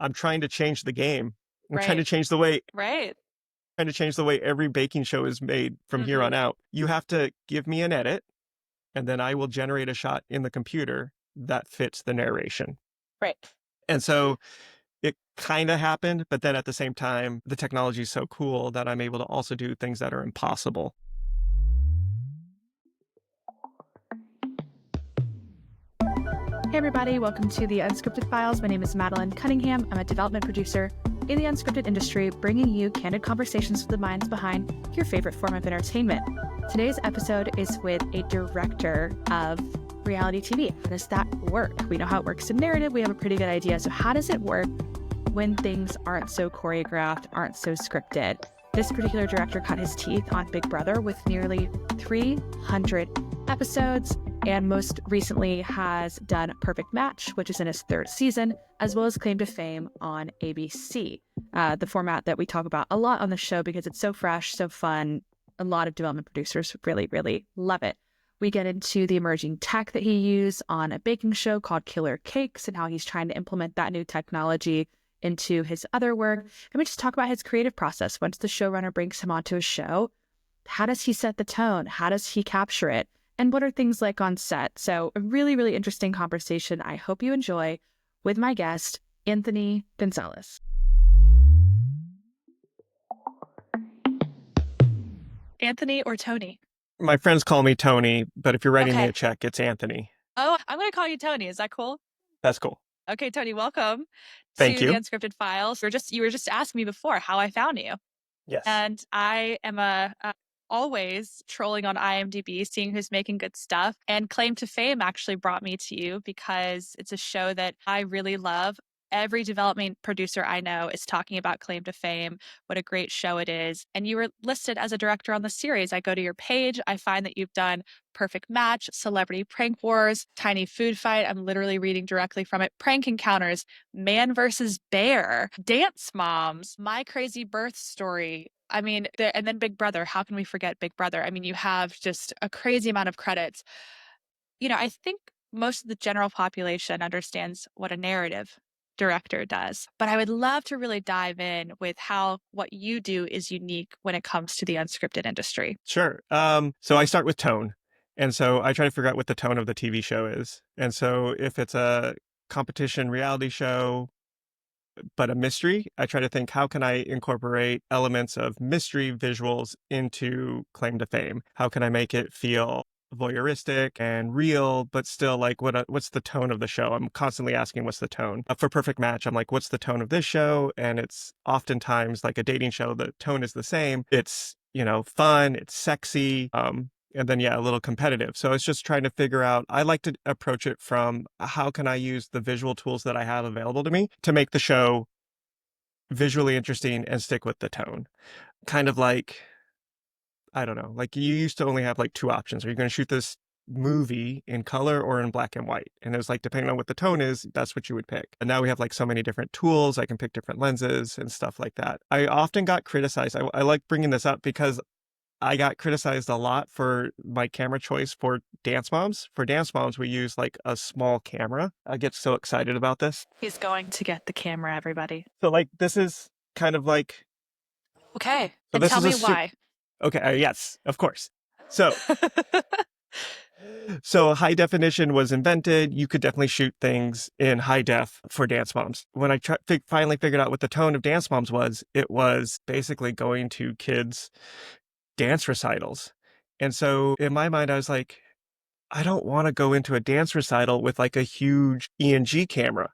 I'm trying to change the game. I'm trying to Right. change the way Right. trying to change the way every baking show is made from here Hmm. on out. You have to give me an edit, and then I will generate a shot in the computer that fits the narration. Right. And so it kind of happened, but then at the same time, the technology is so cool that I'm able to also do things that are impossible. Hey everybody, welcome to the Unscripted Files. My name is Madelyn Cunningham. I'm a development producer in the unscripted industry, bringing you candid conversations with the minds behind your favorite form of entertainment. Today's episode is with a director of reality TV. How does that work? We know how it works in narrative. We have a pretty good idea. So how does it work when things aren't so choreographed, aren't so scripted? This particular director cut his teeth on Big Brother with nearly 300 episodes, and most recently has done Perfect Match, which is in his third season, as well as Claim to Fame on ABC, the format that we talk about a lot on the show because it's so fresh, so fun. A lot of development producers really, really love it. We get into the emerging tech that he used on a baking show called Killer Cakes and how he's trying to implement that new technology into his other work. And we just talk about his creative process. Once the showrunner brings him onto a show, how does he set the tone? How does he capture it? And what are things like on set? So a really, really interesting conversation I hope you enjoy with my guest, Anthony Gonzales. Anthony or Tony? My friends call me Tony, but if you're writing me Okay. a check, it's Anthony. Oh, I'm going to call you Tony. Is that cool? That's cool. Okay, Tony, welcome Thank to the you. Unscripted Files. You were just asking me before how I found you. Yes. And I am always trolling on IMDb, seeing who's making good stuff. And Claim to Fame actually brought me to you because it's a show that I really love. Every development producer I know is talking about Claim to Fame, what a great show it is. And you were listed as a director on the series. I go to your page, I find that you've done Perfect Match, Celebrity Prank Wars, Tiny Food Fight. I'm literally reading directly from it. Prank Encounters, Man versus Bear, Dance Moms, My Crazy Birth Story. I mean, and then Big Brother. How can we forget Big Brother? I mean, you have just a crazy amount of credits. I think most of the general population understands what a narrative director does, but I would love to really dive in with how what you do is unique when it comes to the unscripted industry. Sure. So I start with tone. And so I try to figure out what the tone of the TV show is. And so if it's a competition reality show, but a mystery, I try to think, how can I incorporate elements of mystery visuals into Claim to Fame? How can I make it feel voyeuristic and real, but still like what's the tone of the show? I'm constantly asking, what's the tone? For Perfect Match, I'm like, what's the tone of this show? And it's oftentimes like a dating show, the tone is the same. It's, fun, it's sexy. And then, yeah, a little competitive. So it's just trying to figure out, I like to approach it from how can I use the visual tools that I have available to me to make the show visually interesting and stick with the tone. Kind of like, I don't know, like you used to only have like two options. Are you going to shoot this movie in color or in black and white? And it was like, depending on what the tone is, that's what you would pick. And now we have like so many different tools. I can pick different lenses and stuff like that. I often got criticized. I like bringing this up because I got criticized a lot for my camera choice for Dance Moms. For Dance Moms, we use like a small camera. I get so excited about this. He's going to get the camera, everybody. So like, this is kind of like, Okay. so And this tell is me why. okay. Yes, of course. So, so high definition was invented. You could definitely shoot things in high def for Dance Moms. When I finally figured out what the tone of Dance Moms was, it was basically going to kids' dance recitals. And so in my mind, I was like, I don't want to go into a dance recital with like a huge ENG camera.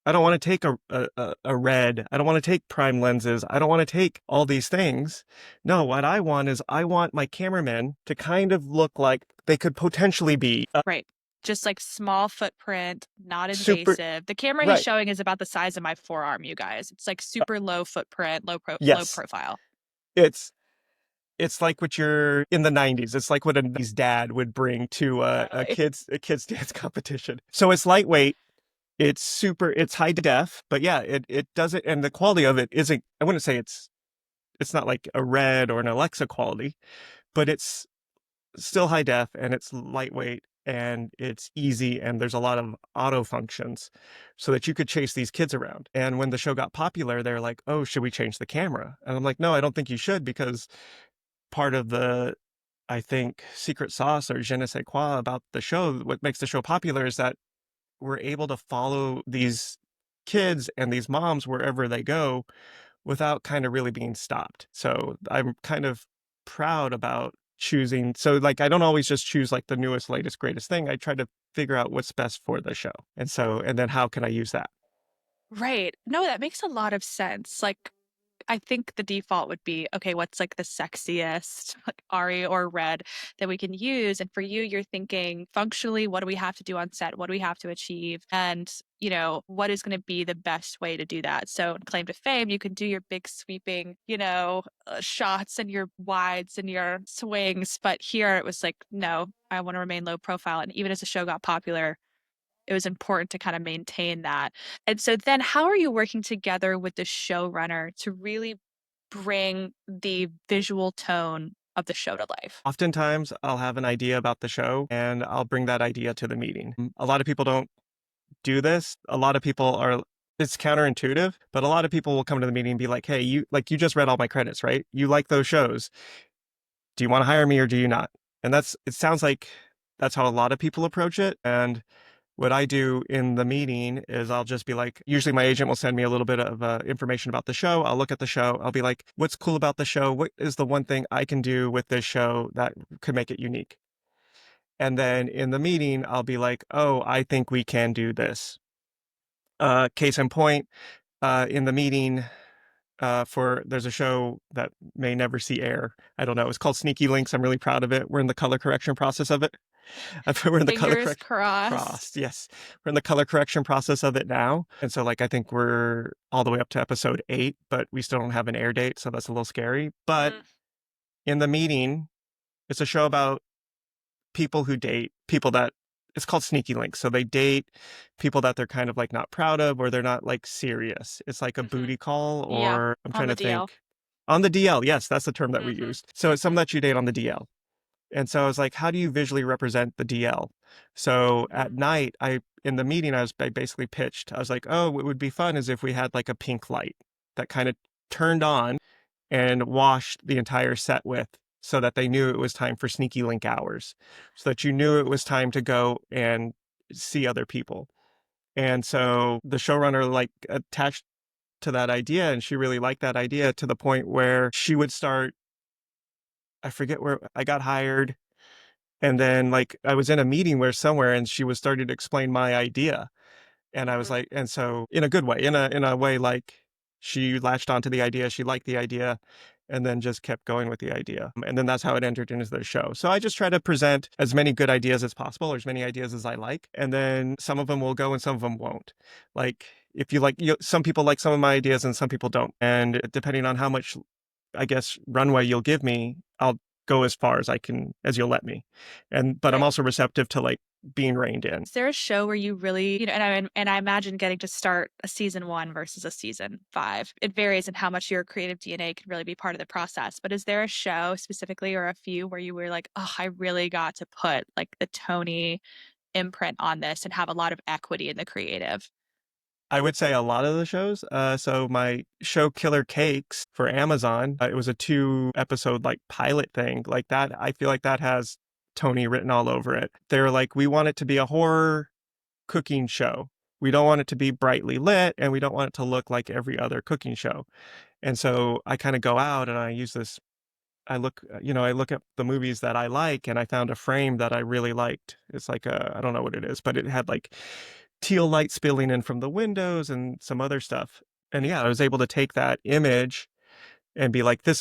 I don't want to take a red. I don't want to take prime lenses. I don't want to take all these things. No, what I want is I want my cameramen to kind of look like they could potentially be Right. Just like small footprint, not super, invasive. The camera he's right. showing is about the size of my forearm, you guys. It's like super low footprint, low Yes, profile. it's like what you're in the 90s. It's like what a 90s dad would bring to a Totally. kid's dance competition. So it's lightweight. It's high def, but yeah, it does it. And the quality of it isn't, I wouldn't say it's not like a Red or an Alexa quality, but it's still high def and it's lightweight and it's easy and there's a lot of auto functions so that you could chase these kids around. And when the show got popular, they're like, "Oh, should we change the camera?" And I'm like, "No, I don't think you should, because part of the, I think, secret sauce or je ne sais quoi about the show, what makes the show popular, is that we're able to follow these kids and these moms wherever they go without kind of really being stopped." So I'm kind of proud about choosing. So like, I don't always just choose like the newest, latest, greatest thing. I try to figure out what's best for the show. And then how can I use that? Right. No, that makes a lot of sense. Like, I think the default would be, okay, what's like the sexiest, like Ari or Red, that we can use? And for you, you're thinking functionally, what do we have to do on set? What do we have to achieve? And, what is going to be the best way to do that? So in Claim to Fame, you can do your big sweeping, shots and your wides and your swings. But here it was like, no, I want to remain low profile. And even as the show got popular, it was important to kind of maintain that. And so then how are you working together with the showrunner to really bring the visual tone of the show to life? Oftentimes I'll have an idea about the show and I'll bring that idea to the meeting. A lot of people don't do this. A lot of people are, it's counterintuitive, but a lot of people will come to the meeting and be like, "Hey, you just read all my credits, right? You like those shows. Do you want to hire me or do you not?" And it sounds like that's how a lot of people approach it. And what I do in the meeting is I'll just be like, usually my agent will send me a little bit of information about the show. I'll look at the show. I'll be like, "What's cool about the show? What is the one thing I can do with this show that could make it unique?" And then in the meeting, I'll be like, "Oh, I think we can do this." Case in point, in the meeting, there's a show that may never see air. I don't know. It's called Sneaky Links. I'm really proud of it. We're in the color correction process of it. We're in the color Fingers correction crossed. crossed. Yes. We're in the color correction process of it now. And so like, I think we're all the way up to episode 8, but we still don't have an air date. So that's a little scary. But Mm, in the meeting, it's a show about people who date people that, it's called Sneaky Links. So they date people that they're kind of like not proud of, or they're not like serious. It's like a mhm. booty call, Yeah, or I'm on trying the to DL. think, on the DL. Yes, that's the term that we Mhm, used. So it's something mhm, that you date on the DL. And so I was like, how do you visually represent the DL? So at mhm. night, in the meeting, I basically pitched, I was like, "Oh, what would be fun is if we had like a pink light that kind of turned on and washed the entire set with, so that they knew it was time for sneaky link hours, so that you knew it was time to go and see other people." And so the showrunner like attached to that idea, and she really liked that idea to the point where she would start, I forget where I got hired. And then like I was in a meeting where somewhere and she was starting to explain my idea. And I was Mhm. like, and so in a good way, in a way, like she latched onto the idea, she liked the idea, and then just kept going with the idea. And then that's how it entered into the show. So I just try to present as many good ideas as possible, or as many ideas as I like. And then some of them will go and some of them won't. Like if you like, some people like some of my ideas and some people don't. And depending on how much, I guess, runway you'll give me, I'll go as far as I can, as you'll let me. But I'm Right. also receptive to like being reined in. Is there a show where you really, and I imagine getting to start a season 1 versus a season 5. It varies in how much your creative DNA can really be part of the process. But is there a show specifically or a few where you were like, oh, I really got to put like the Tony imprint on this and have a lot of equity in the creative? I would say a lot of the shows. So my show Killer Cakes for Amazon, it was a 2-episode like pilot thing. Like that, I feel like that has Tony written all over it. They're like, we want it to be a horror cooking show. We don't want it to be brightly lit, and we don't want it to look like every other cooking show. And so I kind of go out and I use this. I look at the movies that I like, and I found a frame that I really liked. It's like I don't know what it is, but it had like teal light spilling in from the windows and some other stuff. And yeah, I was able to take that image and be like, this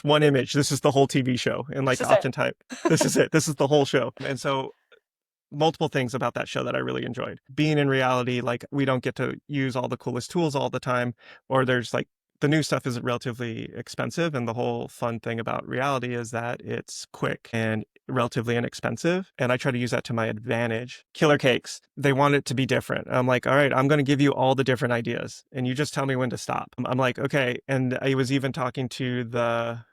one image, this is the whole TV show. And This like is it. oftentimes, this is it. This is the whole show. And so multiple things about that show that I really enjoyed. Being in reality, like we don't get to use all the coolest tools all the time, or there's like the new stuff is relatively expensive. And the whole fun thing about reality is that it's quick and relatively inexpensive. And I try to use that to my advantage. Killer Cakes, they want it to be different. I'm like, all right, I'm going to give you all the different ideas and you just tell me when to stop. I'm like, okay. And I was even talking to the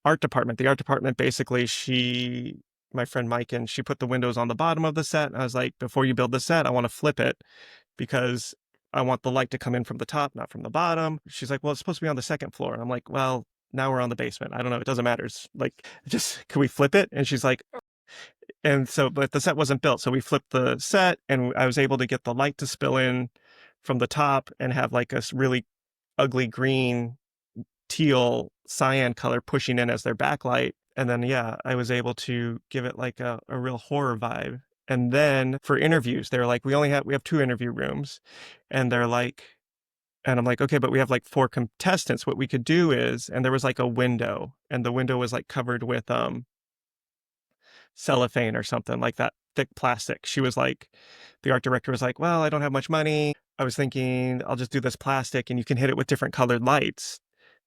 art department. The art department basically, she my friend Mike, and she put the windows on the bottom of the set. And I was like, before you build the set, I want to flip it because I want the light to come in from the top, not from the bottom. She's like, well, it's supposed to be on the second floor. And I'm like, well, now we're on the basement. I don't know. It doesn't matter. It's like, just, can we flip it? And she's like, and so, but the set wasn't built. So we flipped the set and I was able to get the light to spill in from the top and have like a really ugly green, teal, cyan color pushing in as their backlight. And then, yeah, I was able to give it like a real horror vibe. And then for interviews, they're like, we have 2 interview rooms. And they're like, and I'm like, okay, but we have like 4 contestants. What we could do is, and there was like a window, and the window was like covered with cellophane or something like that, thick plastic. She was like, the art director was like, well, I don't have much money. I was thinking I'll just do this plastic and you can hit it with different colored lights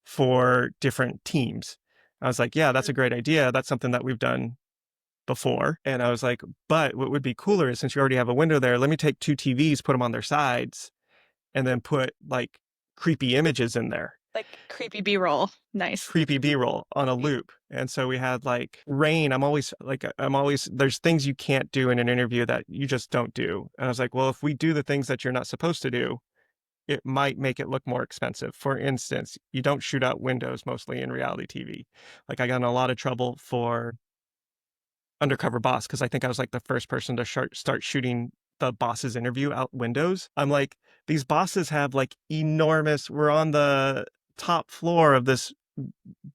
for different teams. I was like, yeah, that's a great idea. That's something that we've done before. And I was like, but what would be cooler is since you already have a window there, let me take 2 TVs, put them on their sides, and then put like creepy images in there. Like creepy B-roll. Nice. Creepy B-roll on a loop. And so we had like rain. There's things you can't do in an interview that you just don't do. And I was like, well, if we do the things that you're not supposed to do, it might make it look more expensive. For instance, you don't shoot out windows mostly in reality TV. Like I got in a lot of trouble for Undercover Boss because I think I was like the first person to start shooting the boss's interview out windows. I'm like, these bosses have like we're on the top floor of this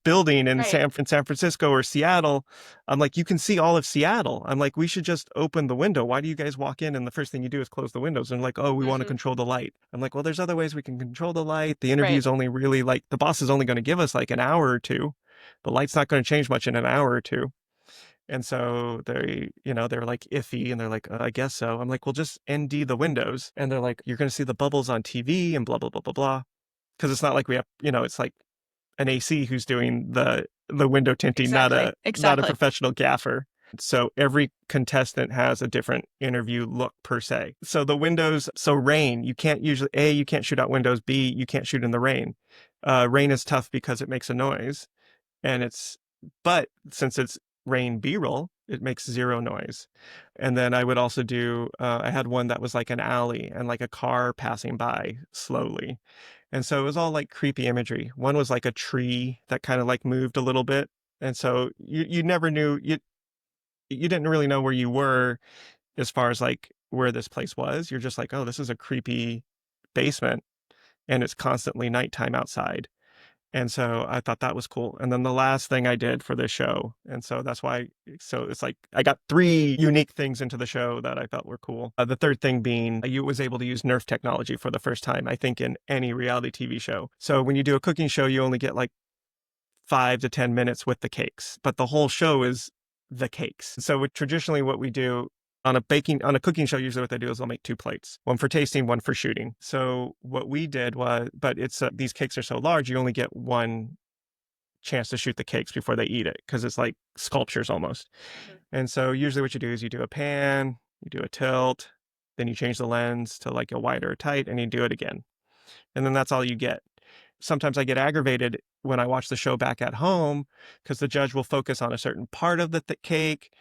building in San Francisco or Seattle. I'm like, you can see all of Seattle. I'm like, we should just open the window. Why do you guys walk in and the first thing you do is close the windows? And like, oh, we want to control the light. I'm like, well, there's other ways we can control the light. The interview is only really like, the boss is only going to give us like an hour or two. The light's not going to change much in an hour or two. And so they're like iffy and they're like, I guess so. I'm like, well, just ND the windows. And they're like, you're going to see the bubbles on TV and blah, blah, blah, blah, blah. Because it's not like we have, it's like an AC who's doing the window tinting, not a professional gaffer. So every contestant has a different interview look per se. So the windows, so rain, you can't shoot out windows. B, you can't shoot in the rain. Rain is tough because it makes a noise. But since it's rain B-roll, it makes 0 noise. And then I would also do, I had one that was like an alley and like a car passing by slowly. And so it was all like creepy imagery. One was like a tree that kind of like moved a little bit. And so you never knew, you didn't really know where you were as far as like where this place was. You're just like, oh, this is a creepy basement and it's constantly nighttime outside. And so I thought that was cool. And then the last thing I did for this show, and so that's why, so it's like I got 3 unique things into the show that I thought were cool. The third thing being I was able to use Nerf technology for the first time, I think, in any reality TV show. So when you do a cooking show, you only get like 5 to 10 minutes with the cakes, but the whole show is the cakes. So traditionally what we do on a cooking show, usually what they do is they'll make 2 plates, one for tasting, one for shooting. So what we did was, but it's these cakes are so large, you only get 1 chance to shoot the cakes before they eat it because it's like sculptures almost. And so usually what you do is you do a pan, you do a tilt, then you change the lens to like a wide or a tight, and you do it again. And then that's all you get. Sometimes I get aggravated when I watch the show back at home because the judge will focus on a certain part of the cake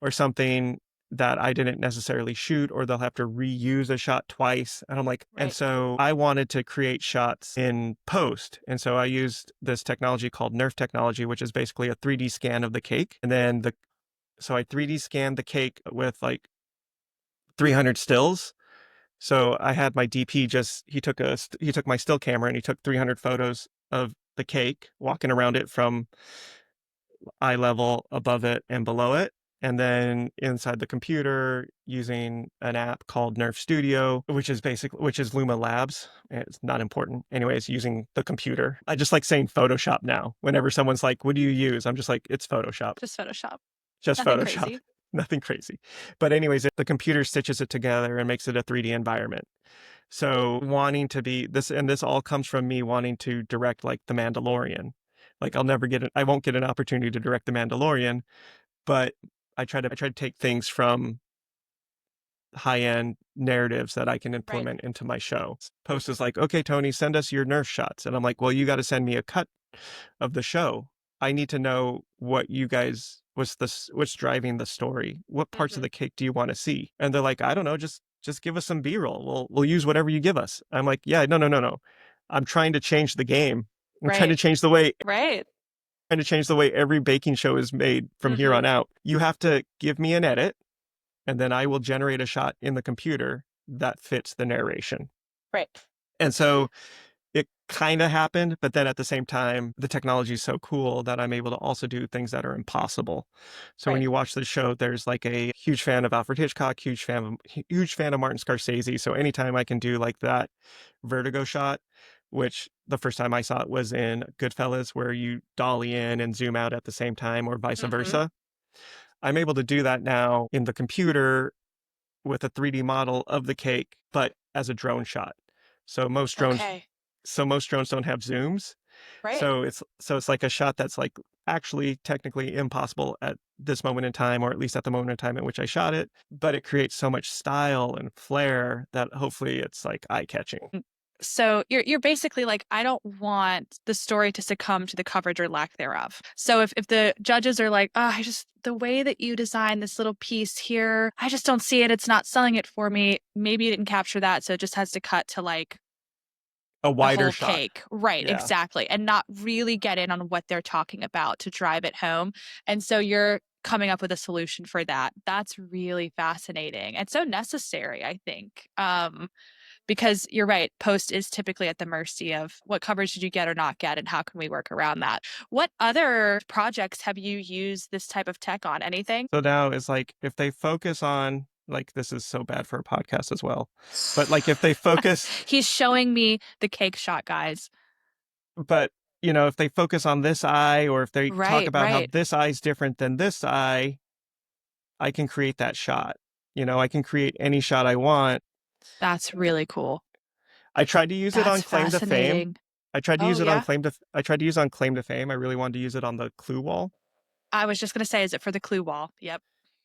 or something that I didn't necessarily shoot, or they'll have to reuse a shot twice. And I'm like, and so I wanted to create shots in post. And so I used this technology called Nerf technology, which is basically a 3D scan of the cake. And then so I 3D scanned the cake with like 300 stills. So I had my DP he took my still camera and he took 300 photos of the cake, walking around it from eye level, above it and below it. And then inside the computer using an app called Nerf Studio, which is Luma Labs. It's not important. Anyways, using the computer. I just like saying Photoshop now. Whenever someone's like, what do you use? I'm just like, it's Photoshop. Just Photoshop. Just Nothing Photoshop. Crazy. Nothing crazy. But anyways, the computer stitches it together and makes it a 3D environment. So wanting to be this, and this all comes from me wanting to direct like The Mandalorian. Like I won't get an opportunity to direct The Mandalorian, but I try to take things from high-end narratives that I can implement into my show. Post is like, okay, Tony, send us your Nerf shots. And I'm like, well, you got to send me a cut of the show. I need to know what what's driving the story? What parts of Mhm. the cake do you want to see? And they're like, I don't know, just give us some B-roll. We'll use whatever you give us. I'm like, yeah, no, no, no, no. I'm trying to change the game. I'm trying to Right. change the way Right. every baking show is made from here Mhm. on out. You have to give me an edit, and then I will generate a shot in the computer that fits the narration. Right. And so it kind of happened, but then at the same time, the technology is so cool that I'm able to also do things that are impossible. So when Right. you watch the show, there's like a huge fan of Alfred Hitchcock, huge fan of Martin Scorsese. So anytime I can do like that vertigo shot, which the first time I saw it was in Goodfellas, where you dolly in and zoom out at the same time, or vice Mhm. versa. I'm able to do that now in the computer with a 3D model of the cake, but as a drone shot. So most drones Okay. most drones don't have zooms. Right. So it's like a shot that's like actually technically impossible at this moment in time, or at least at the moment in time in which I shot it, but it creates so much style and flair that hopefully it's like eye-catching. So you're basically like, I don't want the story to succumb to the coverage or lack thereof. So if the judges are like, oh, I just the way that you design this little piece here, I just don't see it. It's not selling it for me. Maybe you didn't capture that, so it just has to cut to like A the wider whole shot. cake. Right, Yeah. exactly. And not really get in on what they're talking about to drive it home. And so you're coming up with a solution for that. That's really fascinating and so necessary, I think. Because you're right, post is typically at the mercy of what coverage did you get or not get, and how can we work around that? What other projects have you used this type of tech on? Anything? So now it's like if they focus on like this is so bad for a podcast as well. But like if they focus He's showing me the cake shot, guys. but if they focus on this eye or if they talk Right, about how right. this eye is different than this eye, I can create that shot. I can create any shot I want. That's really cool. I tried to use it on That's Claim to Fame. fascinating. I tried to Oh, use it on yeah? Claim to I tried to use it on Claim to Fame. I really wanted to use it on the clue wall. I was just gonna say, is it for the clue wall? Yep.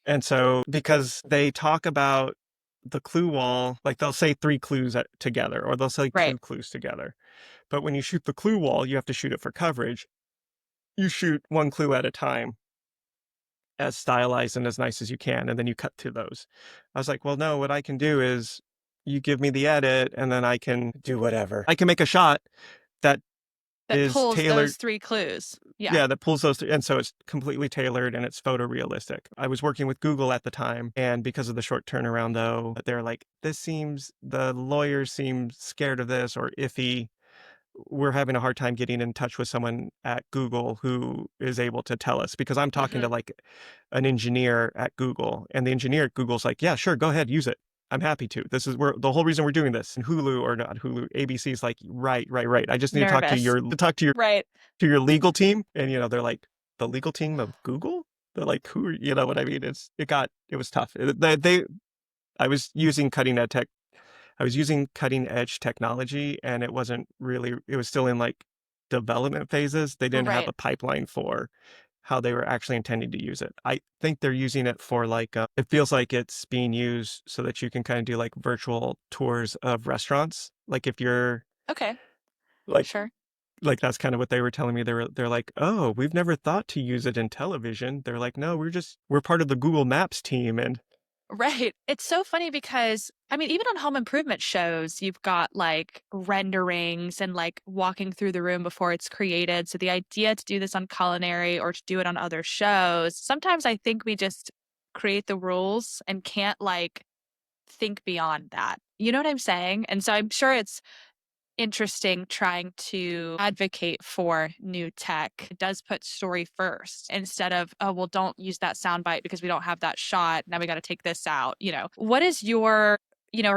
And so because they talk about the clue wall, like they'll say three clues together or they'll say Right. two clues together. But when you shoot the clue wall, you have to shoot it for coverage. You shoot one clue at a time, as stylized and as nice as you can, and then you cut to those. I was like, well, no, what I can do is you give me the edit and then I can do whatever. I can make a shot that That is pulls tailored. those 3 clues. Yeah. Yeah, that pulls those and so it's completely tailored and it's photorealistic. I was working with Google at the time, and because of the short turnaround, though, they're like, the lawyers seem scared of this or iffy. We're having a hard time getting in touch with someone at Google who is able to tell us because I'm talking to Mhm. like an engineer at Google, and the engineer at Google's like, yeah, sure, go ahead, use it. I'm happy to. This is the whole reason we're doing this. And Hulu or not Hulu, ABC is like, right, right, right. I just need to talk to Nervous. Right. your legal team. And they're like, the legal team of Google? They're like, who are, what I mean? It was tough. I was using cutting edge technology, and it was still in like development phases. They didn't have Right. a pipeline for how they were actually intending to use it. I think they're using it for like, it feels like it's being used so that you can kind of do like virtual tours of restaurants. Like if you're Okay. like, Sure. that's kind of what they were telling me. They're like, oh, we've never thought to use it in television. They're like, no, we're part of the Google Maps team. And Right. It's so funny because, I mean, even on home improvement shows, you've got like renderings and like walking through the room before it's created. So the idea to do this on culinary or to do it on other shows, sometimes I think we just create the rules and can't like think beyond that. You know what I'm saying? And so I'm sure it's interesting trying to advocate for new tech. It does put story first instead of, oh, well, don't use that soundbite because we don't have that shot. Now we got to take this out. What is are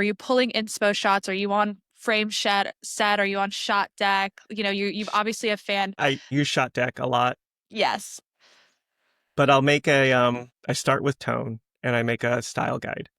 you pulling inspo shots? Are you on frame set? Are you on shot deck? You've obviously a fan. I use Shot Deck a lot, Yes. but I start with tone and I make a style guide.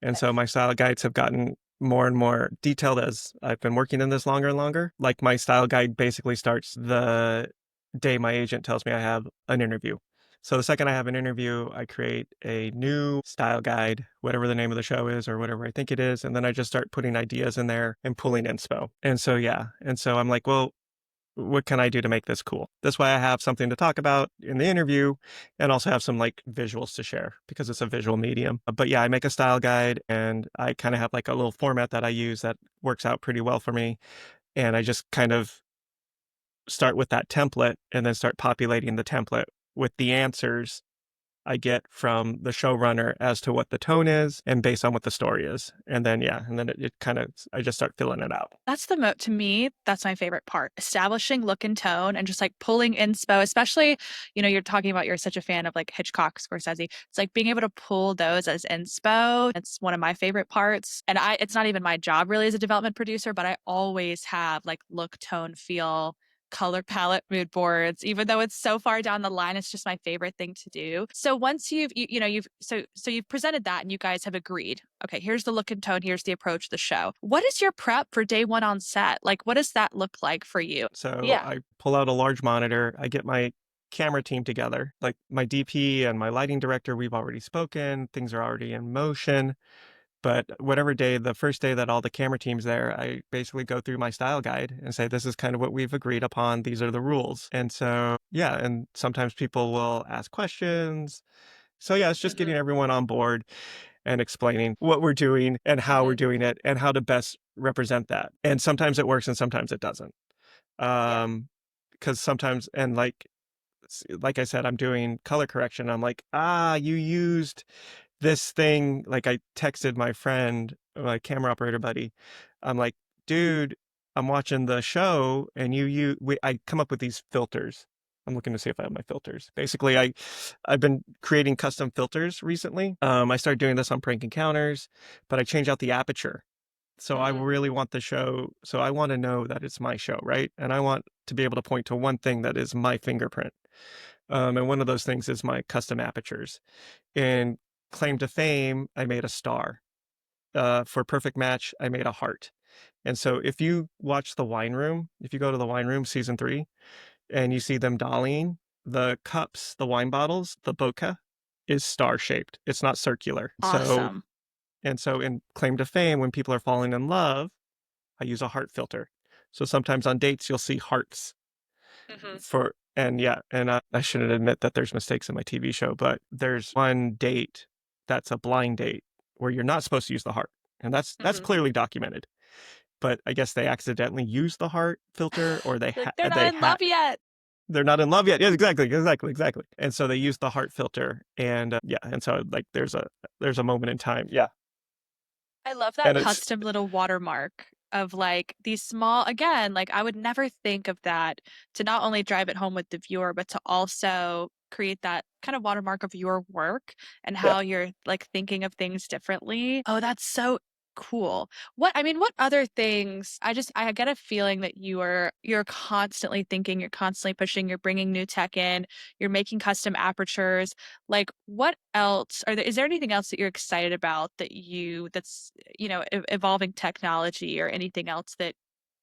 And so my style guides have gotten more and more detailed as I've been working in this longer and longer. Like my style guide basically starts the day my agent tells me I have an interview. So the second I have an interview, I create a new style guide, whatever the name of the show is or whatever I think it is. And then I just start putting ideas in there and pulling inspo. And so, yeah. And so I'm like, well, what can I do to make this cool? This way I have something to talk about in the interview and also have some like visuals to share because it's a visual medium. But yeah, I make a style guide and I kind of have like a little format that I use that works out pretty well for me. And I just kind of start with that template and then start populating the template with the answers I get from the showrunner as to what the tone is and based on what the story is. And then, yeah, and then it kind of, I just start filling it out. That's to me, that's my favorite part. Establishing look and tone and just like pulling inspo, especially, you're talking about you're such a fan of like Hitchcock, Scorsese. It's like being able to pull those as inspo. It's one of my favorite parts. And it's not even my job really as a development producer, but I always have like look, tone, feel, color palette mood boards, even though it's so far down the line. It's just my favorite thing to do. So once you've presented that and you guys have agreed, okay, here's the look and tone, here's the approach of the show. What is your prep for day one on set? Like, what does that look like for you? So Yeah. I pull out a large monitor, I get my camera team together, like my DP and my lighting director, we've already spoken, things are already in motion. But whatever day, the first day that all the camera team's there, I basically go through my style guide and say, this is kind of what we've agreed upon. These are the rules. And so, yeah, and sometimes people will ask questions. So, yeah, it's just getting everyone on board and explaining what we're doing and how we're doing it and how to best represent that. And sometimes it works and sometimes it doesn't. Because sometimes, and like I said, I'm doing color correction. I'm like, you used this thing. Like I texted my friend, my camera operator buddy. I'm like, dude, I'm watching the show and I come up with these filters. I'm looking to see if I have my filters. Basically, I've been creating custom filters recently. I started doing this on Prank Encounters, but I change out the aperture. So I really want the show. So I want to know that it's my show, right? And I want to be able to point to one thing that is my fingerprint. And one of those things is my custom apertures. In Claim to Fame, I made a star. For Perfect Match, I made a heart. And so if you watch The Wine Room, if you go to The Wine Room season 3, and you see them dollying, the cups, the wine bottles, the bokeh is star shaped. It's not circular. Awesome. So in Claim to Fame, when people are falling in love, I use a heart filter. So sometimes on dates, you'll see hearts I shouldn't admit that there's mistakes in my TV show, but there's one date that's a blind date where you're not supposed to use the heart. And that's clearly documented. But I guess they accidentally used the heart filter or they're not in love yet. They're not in love yet. Yeah, exactly. And so they used the heart filter and and so like there's a moment in time. Yeah. I love that custom little watermark of like these small, again, like I would never think of that to not only drive it home with the viewer, but to also create that kind of watermark of your work and how you're like thinking of things differently. Oh, that's so cool. What other things? I get a feeling that you're constantly thinking, you're constantly pushing, you're bringing new tech in, you're making custom apertures. Like what else is there anything else that you're excited about that's evolving technology or anything else that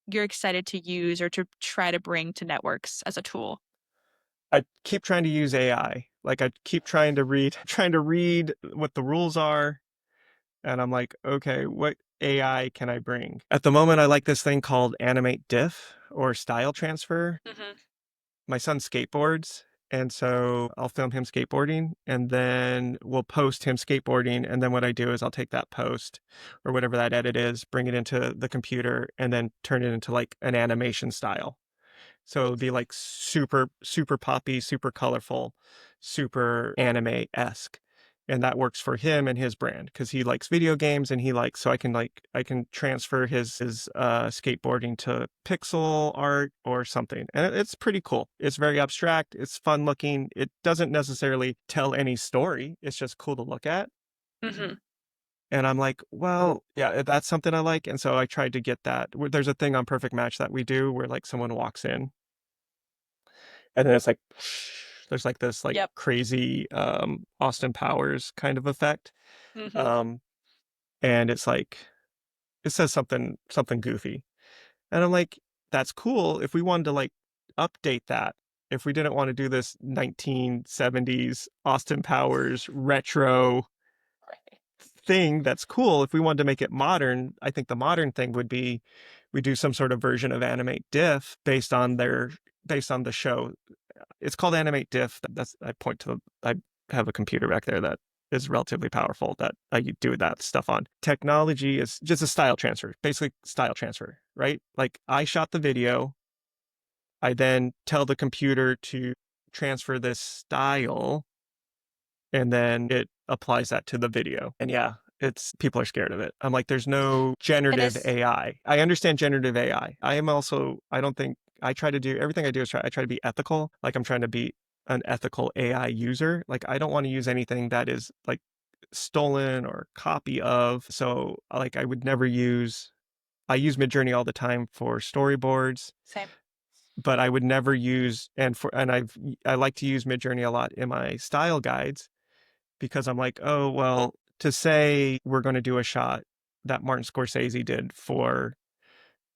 you're excited to use or to try to bring to networks as a tool? I keep trying to use AI. Like I keep trying to read what the rules are. And I'm like, okay, what AI can I bring? At the moment, I like this thing called Animate Diff or Style Transfer. My son skateboards. And so I'll film him skateboarding and then we'll post him skateboarding. And then what I do is I'll take that post or whatever that edit is, bring it into the computer and then turn it into like an animation style. So it'll be like super, super poppy, super colorful, super anime-esque. And that works for him and his brand because he likes video games and so I can transfer his skateboarding to pixel art or something. And it's pretty cool. It's very abstract. It's fun looking. It doesn't necessarily tell any story. It's just cool to look at. And I'm like, well, yeah, that's something I like. And so I tried to get that. There's a thing on Perfect Match that we do where like someone walks in and then it's like, there's like this like crazy Austin Powers kind of effect. And it's like, it says something goofy. And I'm like, that's cool. If we wanted to like update that, if we didn't want to do this 1970s Austin Powers retro thing, that's cool. If we wanted to make it modern, I think the modern thing would be we do some sort of version of animate diff based on the show. It's called animate diff. I have a computer back there that is relatively powerful that I do that stuff on. Technology is just a style transfer, basically style transfer, right? Like I shot the video. I then tell the computer to transfer this style, and then it applies that to the video. And yeah, people are scared of it. I'm like, there's no generative AI. I understand generative AI. I don't think I try to do everything I do is I try to be ethical. Like I'm trying to be an ethical AI user. Like I don't want to use anything that is like stolen or copy of. So like I use Midjourney all the time for storyboards. Same. But I would never use I like to use Midjourney a lot in my style guides because I'm like, oh well, to say we're going to do a shot that Martin Scorsese did for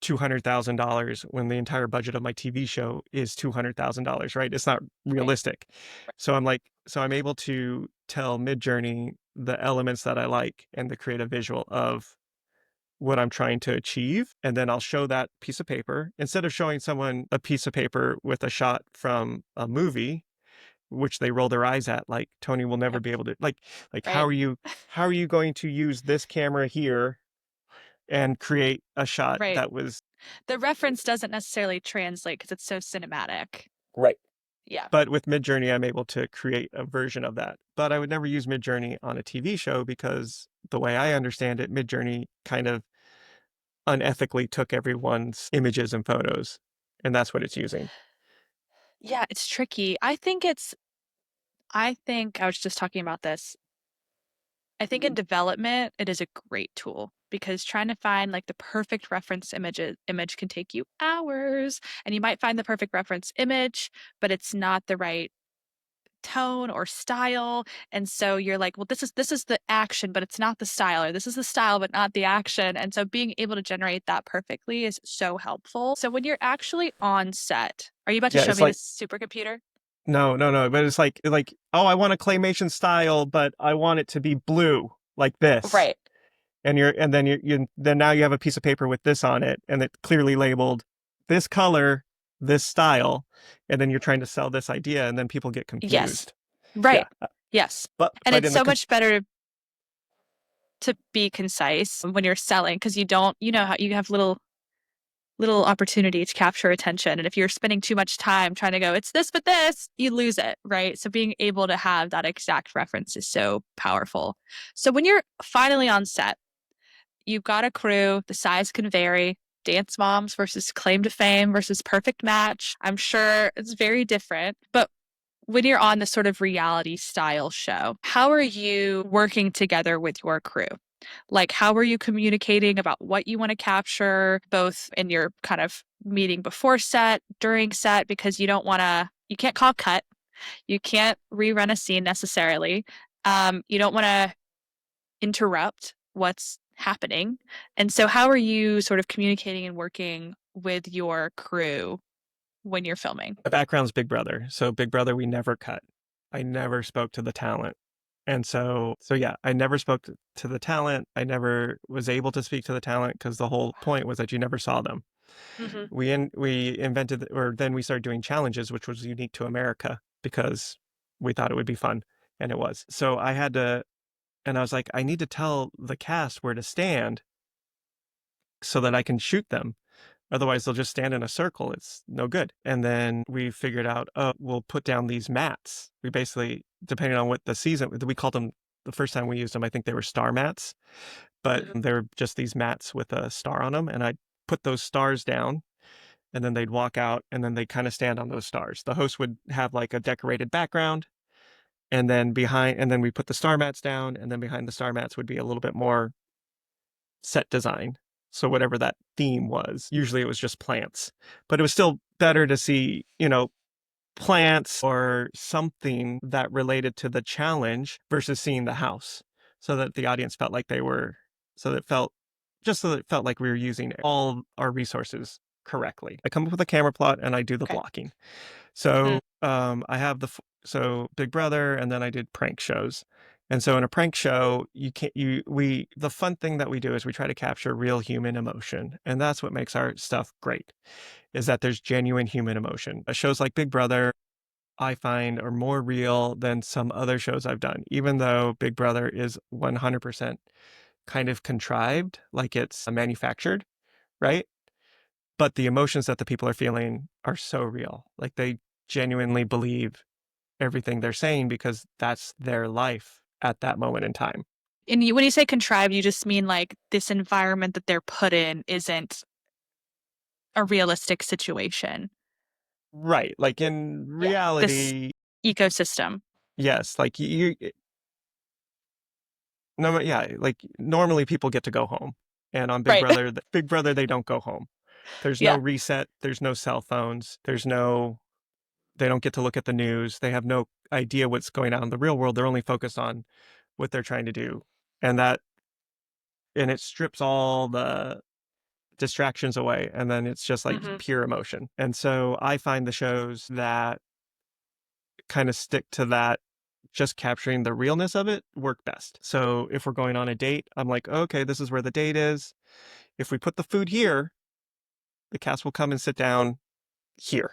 $200,000 when the entire budget of my TV show is $200,000, right? It's not realistic. Right. So I'm able to tell Midjourney the elements that I like and to create a visual of what I'm trying to achieve. And then I'll show that piece of paper instead of showing someone a piece of paper with a shot from a movie, which they roll their eyes at. Like Tony will never be able to like, Right. how are you going to use this camera here and create a shot that was. The reference doesn't necessarily translate because it's so cinematic. Right. Yeah. But with Midjourney, I'm able to create a version of that. But I would never use Midjourney on a TV show because the way I understand it, Midjourney kind of unethically took everyone's images and photos, and that's what it's using. Yeah, it's tricky. I think I was just talking about this. I think in development, it is a great tool because trying to find like the perfect reference image can take you hours, and you might find the perfect reference image, but it's not the right tone or style. And so you're like, well, this is the action, but it's not the style, or this is the style, but not the action. And so being able to generate that perfectly is so helpful. So when you're actually on set, are you about to show me this supercomputer? No. But it's like, oh, I want a claymation style, but I want it to be blue like this. Right. And then now you have a piece of paper with this on it, and it's clearly labeled this color, this style, and then you're trying to sell this idea, and then people get confused. Yes. Right. Yeah. Yes. But it's so much better to be concise when you're selling because you how you have little opportunity to capture attention. And if you're spending too much time trying to go, it's this, but this, you lose it, right? So being able to have that exact reference is so powerful. So when you're finally on set, you've got a crew, the size can vary. Dance Moms versus Claim to Fame versus Perfect Match. I'm sure it's very different. But when you're on this sort of reality style show, how are you working together with your crew? Like, how are you communicating about what you want to capture, both in your kind of meeting before set, during set, because you can't call cut. You can't rerun a scene necessarily. You don't want to interrupt what's happening. And so how are you sort of communicating and working with your crew when you're filming? My background's Big Brother. So Big Brother, we never cut. I never spoke to the talent. And so yeah, I never spoke to the talent. I never was able to speak to the talent because the whole point was that you never saw them. Mm-hmm. We invented, or then we started doing challenges, which was unique to America because we thought it would be fun, and it was. So and I was like, I need to tell the cast where to stand so that I can shoot them. Otherwise, they'll just stand in a circle. It's no good. And then we figured out, we'll put down these mats. We basically, depending on what the season, we called them, the first time we used them, I think they were star mats, but they were just these mats with a star on them. And I'd put those stars down, and then they'd walk out, and then they'd kind of stand on those stars. The host would have like a decorated background, and then we put the star mats down, and then behind the star mats would be a little bit more set design. So whatever that theme was, usually it was just plants, but it was still better to see, plants or something that related to the challenge versus seeing the house, so that the audience felt like so that it felt like we were using all our resources correctly. I come up with a camera plot and I do the blocking. So I have so Big Brother, and then I did prank shows. And so in a prank show, the fun thing that we do is we try to capture real human emotion. And that's what makes our stuff great, is that there's genuine human emotion. Shows like Big Brother, I find, are more real than some other shows I've done, even though Big Brother is 100% kind of contrived, like it's manufactured, right? But the emotions that the people are feeling are so real. Like they genuinely believe everything they're saying because that's their life at that moment in time. And when you say contrived, you just mean like this environment that they're put in isn't a realistic situation. Right. Like in This reality, ecosystem. yes, like no, yeah, like normally people get to go home. And on Right. Big Brother, they don't go home. There's no Yeah. reset, there's no cell phones, they don't get to look at the news. They have no idea what's going on in the real world. They're only focused on what they're trying to do. And it strips all the distractions away. And then it's just like pure emotion. And so I find the shows that kind of stick to that, just capturing the realness of it, work best. So if we're going on a date, I'm like, okay, this is where the date is. If we put the food here, the cast will come and sit down here.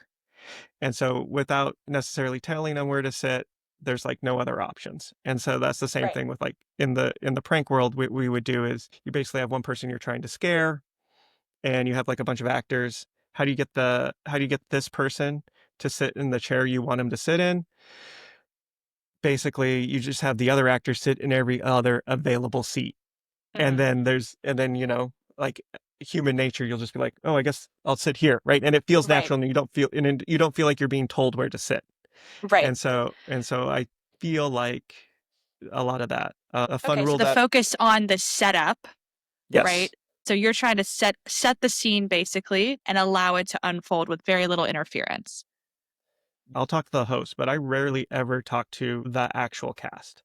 And so without necessarily telling them where to sit, there's like no other options. And so that's the same thing with like in the prank world, what we would do is you basically have one person you're trying to scare and you have like a bunch of actors. How do you get this person to sit in the chair you want him to sit in? Basically, you just have the other actor sit in every other available seat. And then like human nature, you'll just be like, oh, I guess I'll sit here, right? And it feels natural, and you don't feel like you're being told where to sit. Right. And so I feel like a lot of that. A fun Okay, so rule the that focus on the setup, yes, right? So you're trying to set the scene basically and allow it to unfold with very little interference. I'll talk to the host, but I rarely ever talk to the actual cast.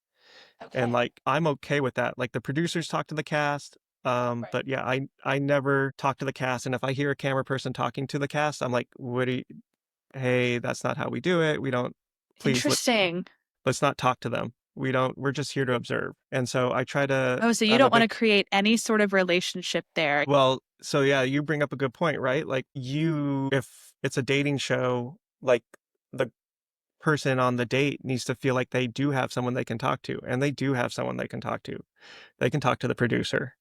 And like I'm okay with that. Like the producers talk to the cast. But yeah, I never talk to the cast. And if I hear a camera person talking to the cast, I'm like, hey, that's not how we do it. We don't, please Interesting. let's not talk to them. We're just here to observe. And so I try to, Oh, so you I'm a don't want to big, create any sort of relationship there. well, so yeah, you bring up a good point, right? Like if it's a dating show, like the person on the date needs to feel like they do have someone they can talk to, and they do have someone they can talk to. They can talk to the producer.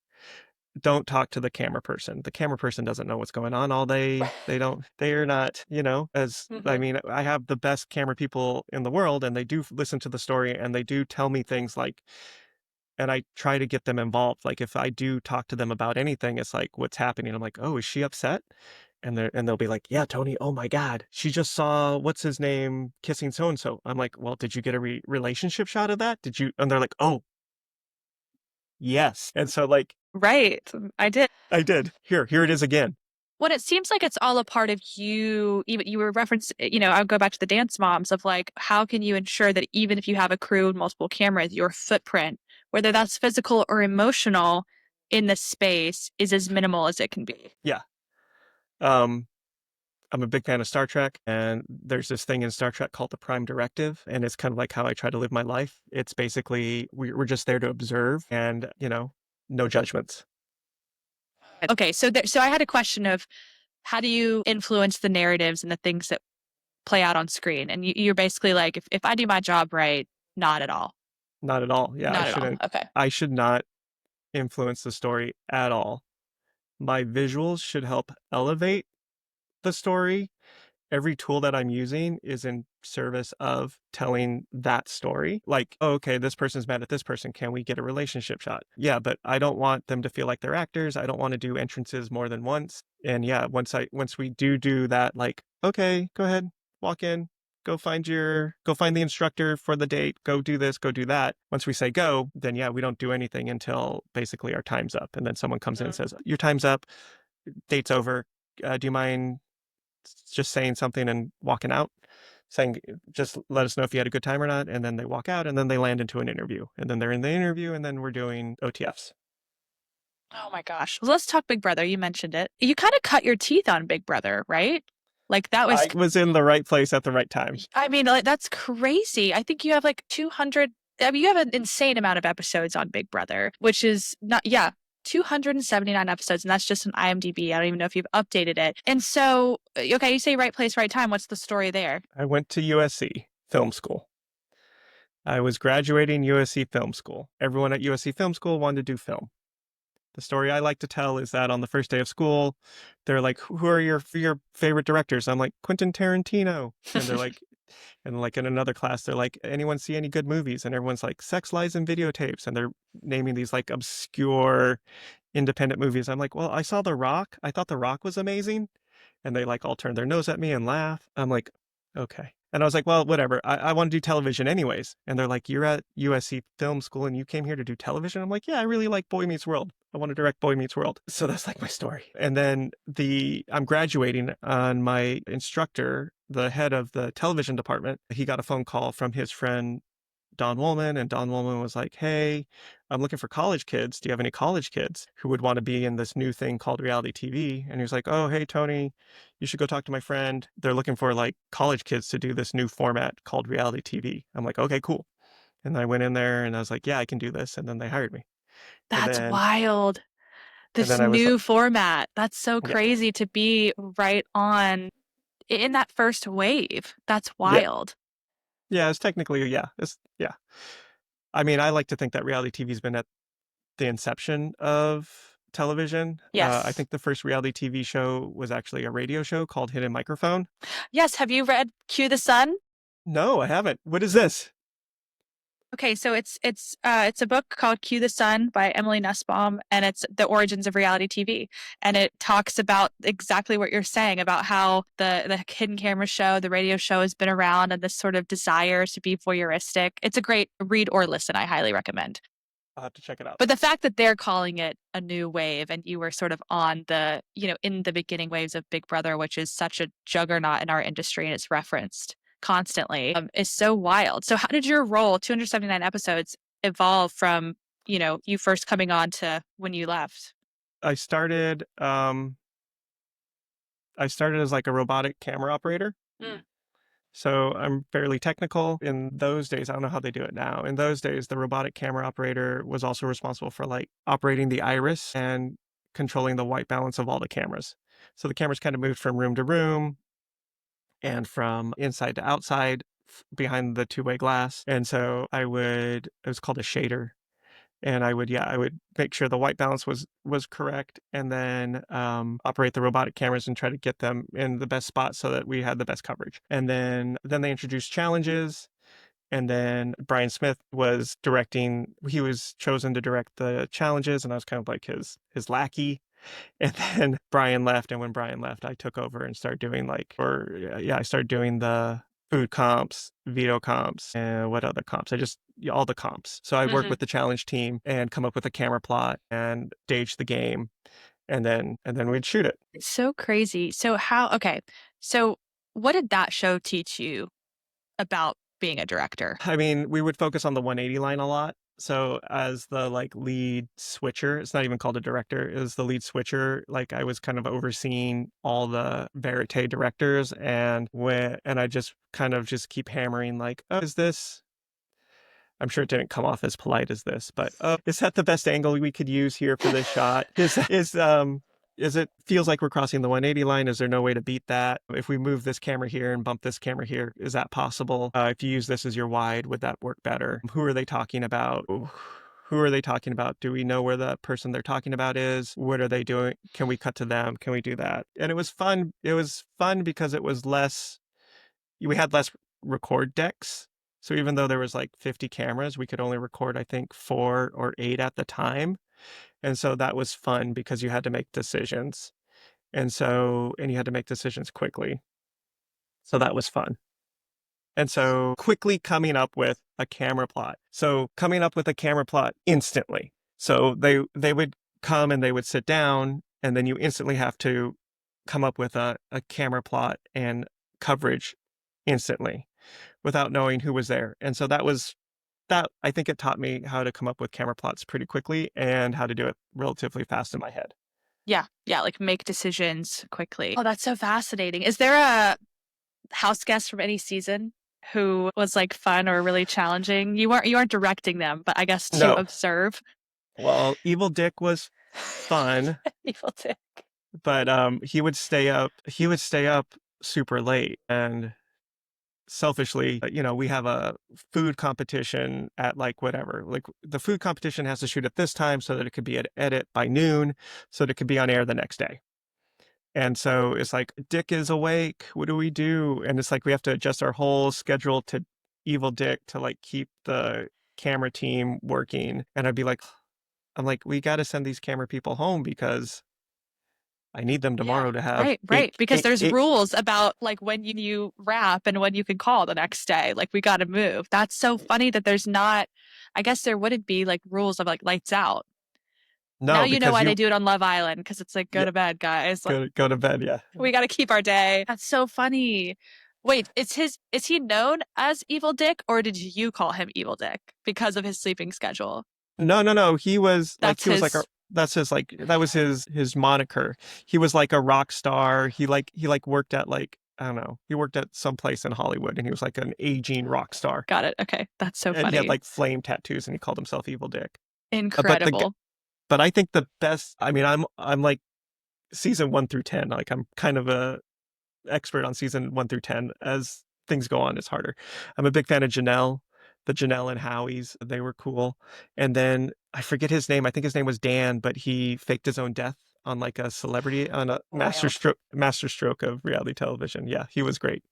Don't talk to the camera person. The camera person doesn't know what's going on all day. They're not, I mean, I have the best camera people in the world and they do listen to the story and they do tell me things like, and I try to get them involved. Like if I do talk to them about anything, it's like, what's happening? I'm like, oh, is she upset? And they'll be like, yeah, Tony, oh my God, she just saw what's his name kissing so and so. I'm like, well, did you get a relationship shot of that? Did you? And they're like, oh, yes. And so like, Right. I did. I did. Here it is again. When it seems like it's all a part of you, even you were referenced, I'll go back to the dance moms of like, how can you ensure that even if you have a crew and multiple cameras, your footprint, whether that's physical or emotional in the space, is as minimal as it can be? Yeah. I'm a big fan of Star Trek, and there's this thing in Star Trek called the Prime Directive, and it's kind of like how I try to live my life. It's basically we're just there to observe and, no judgments. Okay, so I had a question of how do you influence the narratives and the things that play out on screen? And you're basically like, if I do my job right, not at all. Not at all. Yeah, Not at all. Okay. I should not influence the story at all. My visuals should help elevate the story. Every tool that I'm using is in service of telling that story. Like, oh, okay, this person's mad at this person. Can we get a relationship shot? Yeah, but I don't want them to feel like they're actors. I don't want to do entrances more than once. And yeah, once we do that, like, okay, go ahead, walk in, go find the instructor for the date, go do this, go do that. Once we say go, then yeah, we don't do anything until basically our time's up. And then someone comes in and says, your time's up, date's over. Do you mind just saying something and walking out, saying, just let us know if you had a good time or not. And then they walk out and then they land into an interview and then they're in the interview and then we're doing OTFs. Oh my gosh. Well, let's talk Big Brother. You mentioned it. You kind of cut your teeth on Big Brother, right? Like that was... I was in the right place at the right time. I mean, like, that's crazy. I think you have like 200 I mean, you have an insane amount of episodes on Big Brother, which is not, 279 episodes, and that's just an IMDb. I don't even know if you've updated it. And so, okay, you say right place, right time. What's the story there? I went to USC Film School. I was graduating USC Film School. Everyone at USC Film School wanted to do film. The story I like to tell is that on the first day of school, they're like, "Who are your favorite directors?" I'm like, "Quentin Tarantino," and they're like, and like in another class, they're like, "Anyone see any good movies?" And everyone's like, "Sex, Lies, and Videotapes," and they're naming these like obscure independent movies. I'm like, "Well, I saw The Rock. I thought The Rock was amazing," and they like all turn their nose at me and laugh. I'm like, "Okay." And I was like, "Well, whatever. I want to do television anyways." And they're like, "You're at USC Film School and you came here to do television?" I'm like, "Yeah, I really like Boy Meets World. I want to direct Boy Meets World." So that's like my story. And then I'm graduating on my instructor, the head of the television department. He got a phone call from his friend Don Woolman, and Don Woolman was like, "Hey, I'm looking for college kids. Do you have any college kids who would want to be in this new thing called reality TV?" And he was like, "Oh, hey, Tony, you should go talk to my friend. They're looking for like college kids to do this new format called reality TV." I'm like, "Okay, cool." And I went in there and I was like, "Yeah, I can do this." And then they hired me. And That's then, wild. and This then I was, new format. That's so yeah, crazy to be right on in that first wave. That's yeah, wild. yeah, it's technically, yeah, yeah. I mean, I like to think that reality TV's been at the inception of television. I Yes. think the first reality TV show was actually a radio show called Hidden Microphone. Yes. Have you read Cue the Sun? No, I haven't. What is this? Okay, so it's a book called Cue the Sun by Emily Nussbaum, and it's the origins of reality TV. And it talks about exactly what you're saying about how the hidden camera show, the radio show has been around, and this sort of desire to be voyeuristic. It's a great read or listen. I highly recommend. I'll have to check it out. But the fact that they're calling it a new wave and you were sort of on the, in the beginning waves of Big Brother, which is such a juggernaut in our industry and it's referenced constantly, is so wild. So how did your role, 279 episodes, evolve from, you first coming on to when you left? I started I started as like a robotic camera operator. Mm. So I'm fairly technical. In those days, I don't know how they do it now. In those days, the robotic camera operator was also responsible for like operating the iris and controlling the white balance of all the cameras. So the cameras kind of moved from room to room and from inside to outside behind the two-way glass. And so it was called a shader. And I would make sure the white balance was correct, and then operate the robotic cameras and try to get them in the best spot so that we had the best coverage. And then they introduced challenges, and then Brian Smith was directing. He was chosen to direct the challenges, and I was kind of like his lackey. And then Brian left, and when Brian left, I took over and started doing I started doing the food comps, veto comps, and what other comps? All the comps. So I work Hmm. with the challenge team and come up with a camera plot and stage the game, and then we'd shoot it. It's so crazy. Okay. So what did that show teach you about being a director? I mean, we would focus on the 180 line a lot. So as the like lead switcher, it's not even called a director, it was the lead switcher. Like I was kind of overseeing all the verite directors and I just kind of just keep hammering like, "Oh, is this?" I'm sure it didn't come off as polite as this, but is that the best angle we could use here for this shot? Is it feels like we're crossing the 180 line? Is there no way to beat that? If we move this camera here and bump this camera here, is that possible? If you use this as your wide, would that work better? Who are they talking about? Who are they talking about? Do we know where the person they're talking about is? What are they doing? Can we cut to them? Can we do that? And it was fun. It was fun because we had less record decks. So even though there was like 50 cameras, we could only record, I think, 4 or 8 at the time. And so that was fun because you had to make decisions. And you had to make decisions quickly. So that was fun. And so quickly coming up with a camera plot. So coming up with a camera plot instantly. So they would come and they would sit down, and then you instantly have to come up with a camera plot and coverage instantly without knowing who was there. And so I think it taught me how to come up with camera plots pretty quickly and how to do it relatively fast in my head. Yeah. Yeah. Like make decisions quickly. Oh, that's so fascinating. Is there a house guest from any season who was like fun or really challenging? You weren't directing them, but I guess to No. observe. Well, Evil Dick was fun, Evil Dick. but he would stay up super late, and selfishly, we have a food competition at like whatever. Like the food competition has to shoot at this time so that it could be at edit by noon, so that it could be on air the next day. And so it's like, Dick is awake. What do we do? And it's like we have to adjust our whole schedule to Evil Dick to like keep the camera team working. And I'm like, we got to send these camera people home because I need them tomorrow to have Right. Because there's eight. rules about like when you wrap and when you can call the next day. Like we got to move. That's so funny that there's not, I guess there wouldn't be like rules of like lights out. Now No, you know because why they do it on Love Island, because it's like, go yeah, to bed, guys. Like, go to bed. Yeah. we got to keep our day. That's so funny. Wait, is he known as Evil Dick, or did you call him Evil Dick because of his sleeping schedule? No. That's his. That was his moniker. He was like a rock star. He worked at like, I don't know. He worked at some place in Hollywood, and he was like an aging rock star. Got it. Okay, that's so And he had funny. like flame tattoos, and he called himself Evil Dick. Incredible. But I think the best, I mean, I'm like season 1 through 10. Like I'm kind of a expert on season 1 through 10. As things go on, it's harder. I'm a big fan of the Janelle and Howies. They were cool. And then I forget his name. I think his name was Dan, but he faked his own death on like a celebrity, on a master stroke of reality television. Yeah, he was great.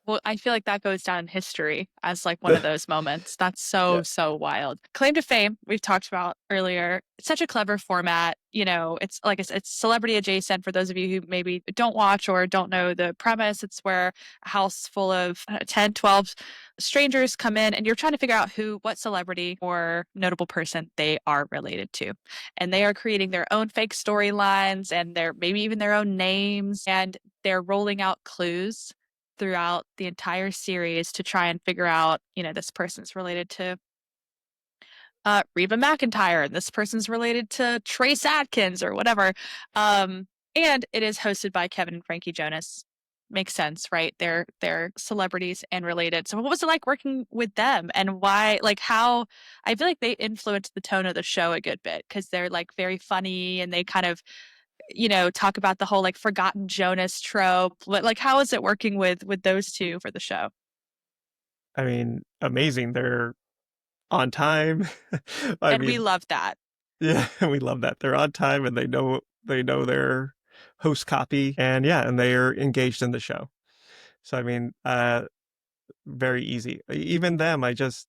Well, I feel like that goes down in history as like one of those moments. That's Yeah. so wild. Claim to Fame, we've talked about earlier. It's such a clever format. You know, it's like it's celebrity adjacent for those of you who maybe don't watch or don't know the premise. It's where a house full of 10, 12 strangers come in and you're trying to figure out what celebrity or notable person they are related to. And they are creating their own fake storylines and maybe even their own names, and they're rolling out clues throughout the entire series to try and figure out, this person's related to Reba McEntire, and this person's related to Trace Adkins or whatever. And it is hosted by Kevin and Frankie Jonas. Makes sense, right? They're celebrities and related. So what was it like working with them, and why, like how, I feel like they influenced the tone of the show a good bit because they're like very funny and they kind of talk about the whole like forgotten Jonas trope. Like, how is it working with those two for the show? I mean, amazing. They're on time. And we love that. Yeah, we love that. They're on time, and they know their host copy, and yeah, and they're engaged in the show. So I mean, very easy. Even them, I just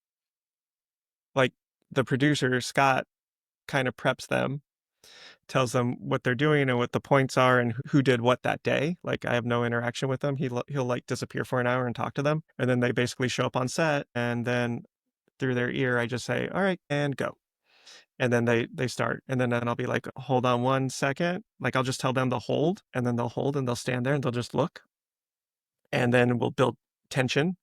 like the producer, Scott, kind of preps them, tells them what they're doing and what the points are and who did what that day. Like I have no interaction with them. He'll like disappear for an hour and talk to them, and then they basically show up on set, and then through their ear I just say, all right, and go. And then they start, and then I'll be like, hold on 1 second. Like I'll just tell them to hold, and then they'll hold, and they'll stand there and they'll just look, and then we'll build tension.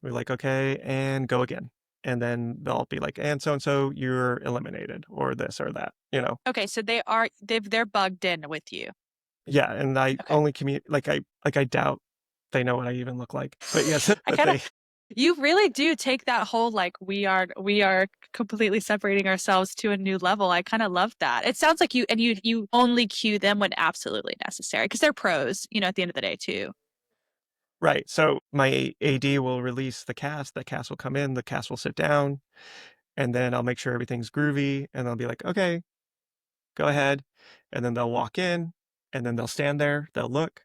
We're like, okay, and go again. And then they'll be like, and so you're eliminated, or this or that, Okay, so they're bugged in with you. Yeah, and I Okay. only communicate, I doubt they know what I even look like. But yes, You really do take that whole like we are completely separating ourselves to a new level. I kind of love that. It sounds like you only cue them when absolutely necessary because they're pros, at the end of the day too. right. So my AD will release the cast will come in, the cast will sit down, and then I'll make sure everything's groovy, and they'll be like, okay, go ahead. And then they'll walk in, and then they'll stand there, they'll look,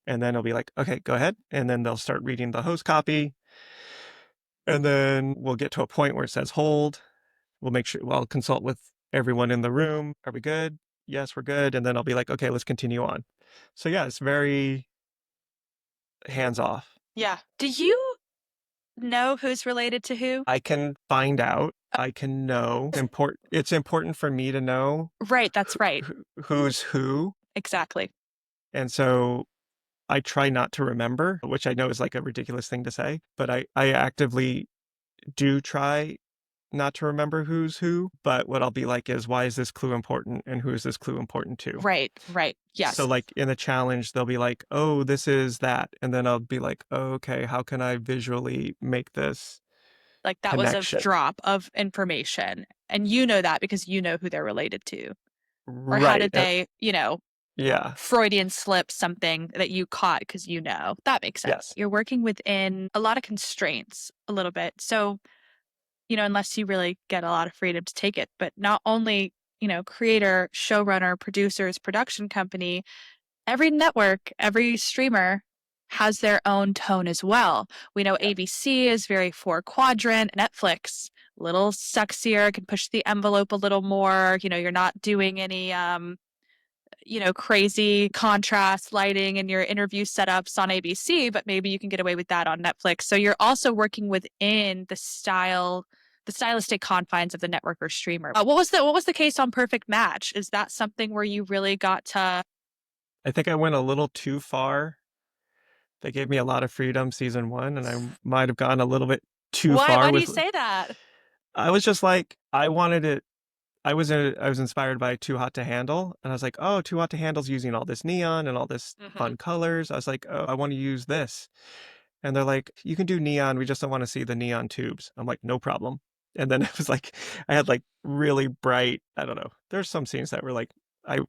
and then it'll be like, okay, go ahead. And then they'll start reading the host copy. And then we'll get to a point where it says hold. We'll make sure, well, I'll consult with everyone in the room. Are we good? Yes, we're good. And then I'll be like, okay, let's continue on. So yeah, it's very hands off. Yeah. Do you know who's related to who? I can find out. I can know. It's important for me to know. Right, that's right. Who's who. Exactly. And so I try not to remember, which I know is like a ridiculous thing to say, but I actively do try not to remember who's who, but what I'll be like is, why is this clue important and who is this clue important to? Right, right. So Yes. like in a challenge, they'll be like, oh, this is that. And then I'll be like, oh, okay, how can I visually make this Like that was a connection? drop of information. And you know that because you know who they're related to. Or how Right. did they, Yeah. Freudian slip something that you caught because you know. That makes sense. Yes. You're working within a lot of constraints a little bit. So, unless you really get a lot of freedom to take it, but not only, creator, showrunner, producers, production company, every network, every streamer has their own tone as well. We know Yeah. ABC is very four quadrant, Netflix, a little sexier, can push the envelope a little more. You're not doing any crazy contrast lighting in your interview setups on ABC, but maybe you can get away with that on Netflix. So you're also working within the stylistic confines of the network or streamer. What was the case on Perfect Match? Is that something where you really got to? I think I went a little too far. They gave me a lot of freedom season 1, and I might have gone a little bit too Why? far Why do you with. say that? I was just like, I wanted it. I was inspired by Too Hot to Handle, and I was like, oh, Too Hot to Handle's using all this neon and all this Mm-hmm. fun colors. I was like, oh, I want to use this. And they're like, you can do neon. We just don't want to see the neon tubes. I'm like, no problem. And then it was like, I had like really bright, I don't know. There's some scenes that were like, I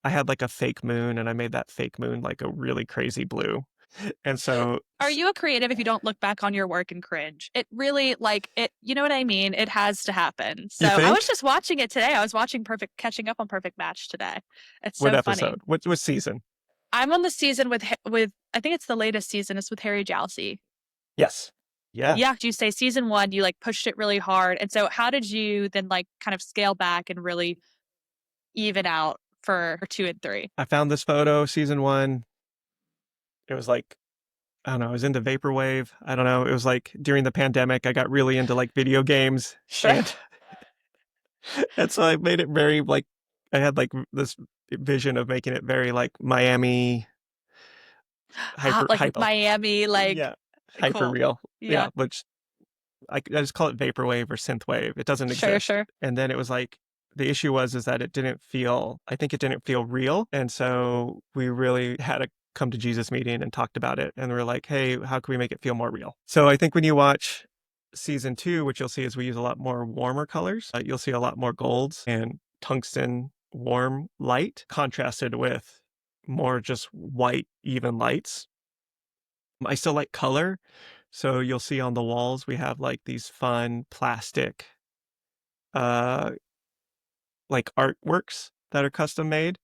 had like a fake moon, and I made that fake moon like a really crazy blue. And so, Are you a creative if you don't look back on your work and cringe? It really, you know what I mean? It has to happen. you So I was think? just watching it today. I was catching up on Perfect Match today. It's What so funny. episode? What season? I'm on the season with I think it's the latest season. It's with Harry Jalsey. Yes. Yeah. Yeah, you say season 1, you pushed it really hard. And so how did you then kind of scale back and really even out for 2 and 3? I found this photo, season 1. It was like, I don't know, I was into vaporwave. I don't know. It was like during the pandemic, I got really into like video games, Sure. and and so I made it very like, I had like this vision of making it very like Miami hyper Like hyper. Miami, Yeah, hyper cool. real. Yeah. Yeah, which I just call it vaporwave or synthwave. It doesn't Sure, exist. sure. And then it was like, the issue was is that it didn't feel. I think it didn't feel real, and so we really had a come to Jesus meeting and talked about it, and we are like, hey, how can we make it feel more real? So I think when you watch season 2, what you'll see is we use a lot more warmer colors. You'll see a lot more golds and tungsten warm light contrasted with more just white even lights. I still like color. So you'll see on the walls, we have like these fun plastic, uh, like artworks that are custom made.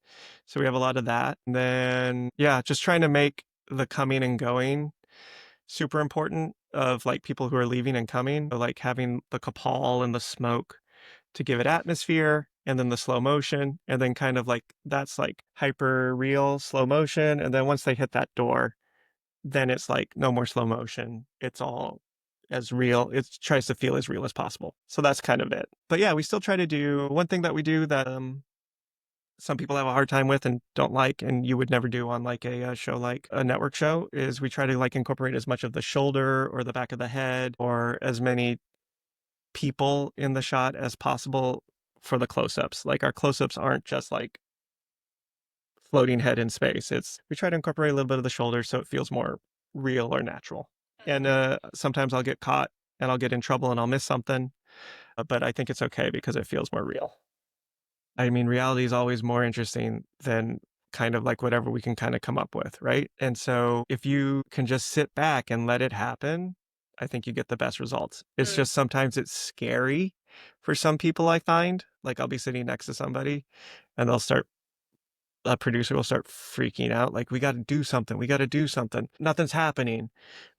So we have a lot of that. And then, yeah, just trying to make the coming and going super important, of like people who are leaving and coming, so, like having the kapal and the smoke to give it atmosphere, and then the slow motion, and then kind of like that's like hyper real slow motion. And then once they hit that door, then it's like no more slow motion. It's all as real. It tries to feel as real as possible. So that's kind of it. But yeah, we still try to do one thing that we do that some people have a hard time with and don't like, and you would never do on like a show like a network show, is we try to like incorporate as much of the shoulder or the back of the head or as many people in the shot as possible for the close-ups. Like our close-ups aren't just like floating head in space. It's we try to incorporate a little bit of the shoulder so it feels more real or natural. And sometimes I'll get caught and I'll get in trouble and I'll miss something, but I think it's okay because it feels more real. I mean, reality is always more interesting than kind of like whatever we can kind of come up with, right? And so if you can just sit back and let it happen, I think you get the best results. It's just sometimes it's scary for some people, I find. Like I'll be sitting next to somebody and a producer will start freaking out. Like, we got to do something. We got to do something. Nothing's happening.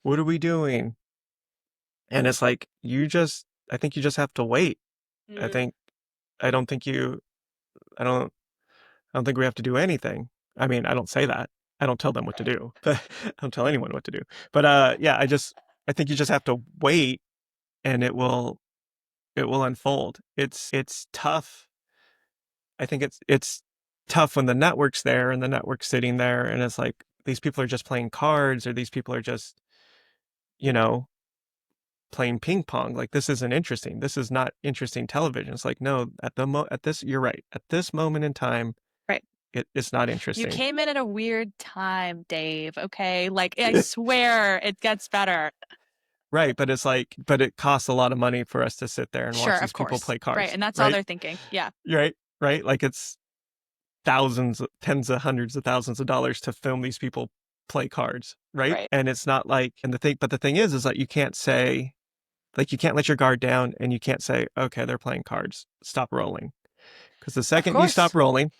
What are we doing? And it's like, I think you just have to wait. I think, I don't think you, I don't, I don't think we have to do anything. I mean, I don't say that. I don't tell them what to do, but I don't tell anyone what to do. But, yeah, I think you just have to wait, and it will unfold. It's tough. I think it's tough when the network's there and the network's sitting there and it's like these people are just playing cards, or these people are just, you know, playing ping pong. Like, this isn't interesting. This is not interesting television. It's like, no, you're right. At this moment in time, Right. it's not You interesting. came in at a weird time, Dave. Okay. Like, I swear it gets better. Right. But it's like, but it costs a lot of money for us to sit there and Sure, watch these of people course. play cards. Right. And that's all they're thinking. Yeah. Right. Right. Like, it's thousands, tens of hundreds of thousands of dollars to film these people play cards. Right. And it's not like, but the thing is that you can't say, like, you can't let your guard down and you can't say, okay, they're playing cards. Stop rolling. Because the second you stop rolling,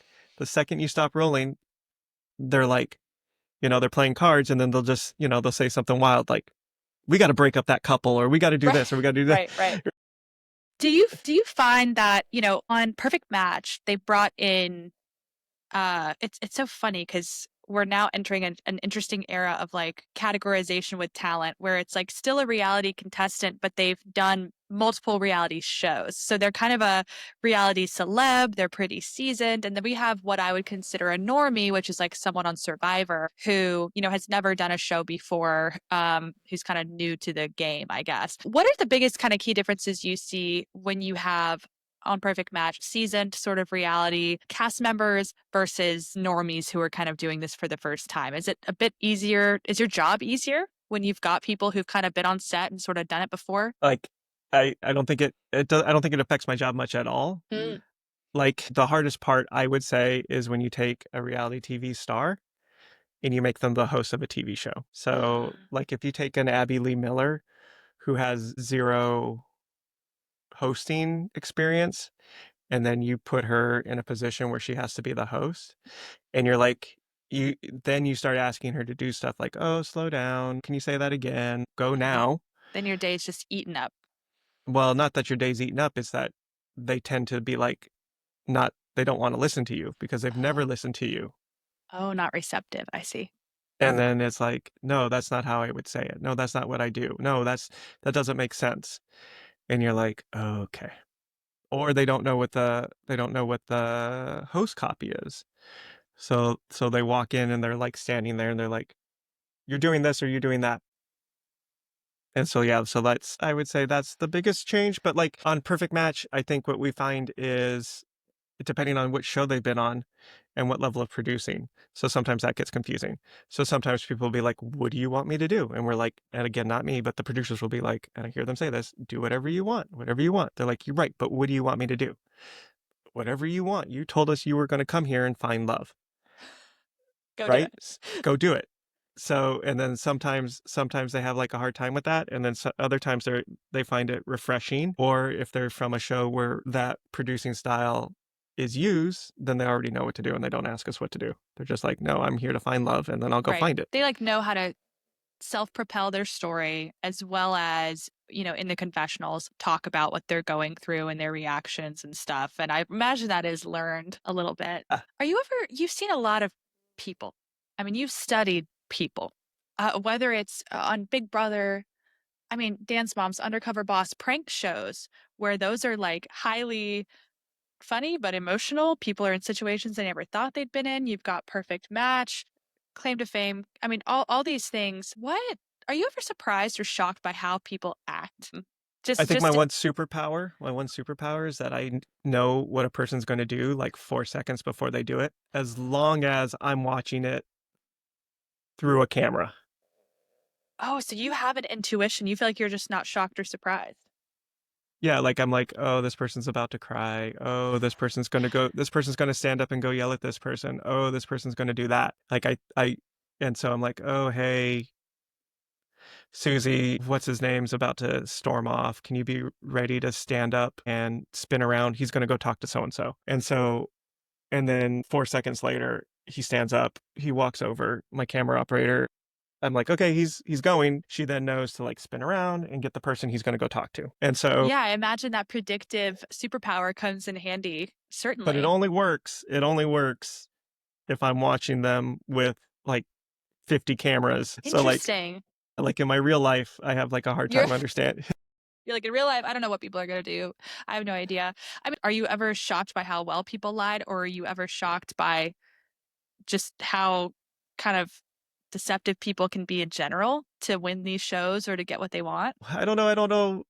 they're like, they're playing cards, and then they'll just, they'll say something wild like, we got to break up that couple, or we got to do this, or we got to do that. Right. Do you find that, on Perfect Match, they brought in, it's so funny because we're now entering an interesting era of like categorization with talent where it's like still a reality contestant, but they've done multiple reality shows. So they're kind of a reality celeb. They're pretty seasoned. And then we have what I would consider a normie, which is like someone on Survivor who, has never done a show before, who's kind of new to the game, I guess. What are the biggest kind of key differences you see when you have on Perfect Match seasoned sort of reality cast members versus normies who are kind of doing this for the first time? Is it a bit easier? Is your job easier when you've got people who've kind of been on set and sort of done it before? Like, I don't think it does. I don't think it affects my job much at all. Like, the hardest part, I would say, is when you take a reality TV star and you make them the host of a TV show. So like, if you take an Abby Lee Miller who has zero hosting experience, and then you put her in a position where she has to be the host, and you're like, then you start asking her to do stuff like, oh, slow down, can you say that again, go now. Then your day's just eaten up. Well, not that your day's eaten up, it's that they tend to be like, they don't want to listen to you because they've never listened to you. Oh, not receptive. I see. And then it's like, no, that's not how I would say it. No, that's not what I do. No, that doesn't make sense. And you're like, oh, okay. Or they don't know what the host copy is. So they walk in and they're like standing there and they're like, you're doing this or you're doing that. And so, yeah, so I would say that's the biggest change. But like on Perfect Match, I think what we find is, depending on which show they've been on and what level of producing. So sometimes that gets confusing. So sometimes people will be like, what do you want me to do? And we're like, and again, not me, but the producers will be like, and I hear them say this, do whatever you want. They're like, you're right, but what do you want me to do? Whatever you want. You told us you were going to come here and find love. Go right? do it. Go do it. So, and then sometimes they have like a hard time with that. And then other times they find it refreshing. Or if they're from a show where that producing style is used, then they already know what to do and they don't ask us what to do. They're just like, no, I'm here to find love, and then I'll go find it. They like know how to self-propel their story, as well as, in the confessionals, talk about what they're going through and their reactions and stuff. And I imagine that is learned a little bit. You've seen a lot of people. I mean, you've studied people, whether it's on Big Brother, I mean, Dance Moms, Undercover Boss, prank shows, where those are like highly funny but emotional. People are in situations they never thought they'd been in. You've got Perfect Match, Claim to Fame. I mean, all these things. What are you ever surprised or shocked by how people act? I think my one superpower is that I know what a person's going to do like 4 seconds before they do it, as long as I'm watching it through a camera. Oh, so you have an intuition. You feel like you're just not shocked or surprised. Yeah, like I'm like, oh, this person's about to cry. Oh, this person's going to stand up and go yell at this person. Oh, this person's going to do that. Like and so I'm like, oh, hey, Susie, what's his name's about to storm off. Can you be ready to stand up and spin around? He's going to go talk to so-and-so. And then 4 seconds later, he stands up, he walks over, my camera operator. I'm like, okay, he's going. She then knows to like spin around and get the person he's going to go talk to. And so, yeah, I imagine that predictive superpower comes in handy. Certainly. But it only works if I'm watching them with like 50 cameras. Interesting. So like in my real life, I have like a hard time understanding. You're like, in real life, I don't know what people are going to do. I have no idea. I mean, are you ever shocked by how well people lied, or are you ever shocked by just how kind of deceptive people can be in general to win these shows or to get what they want? I don't know.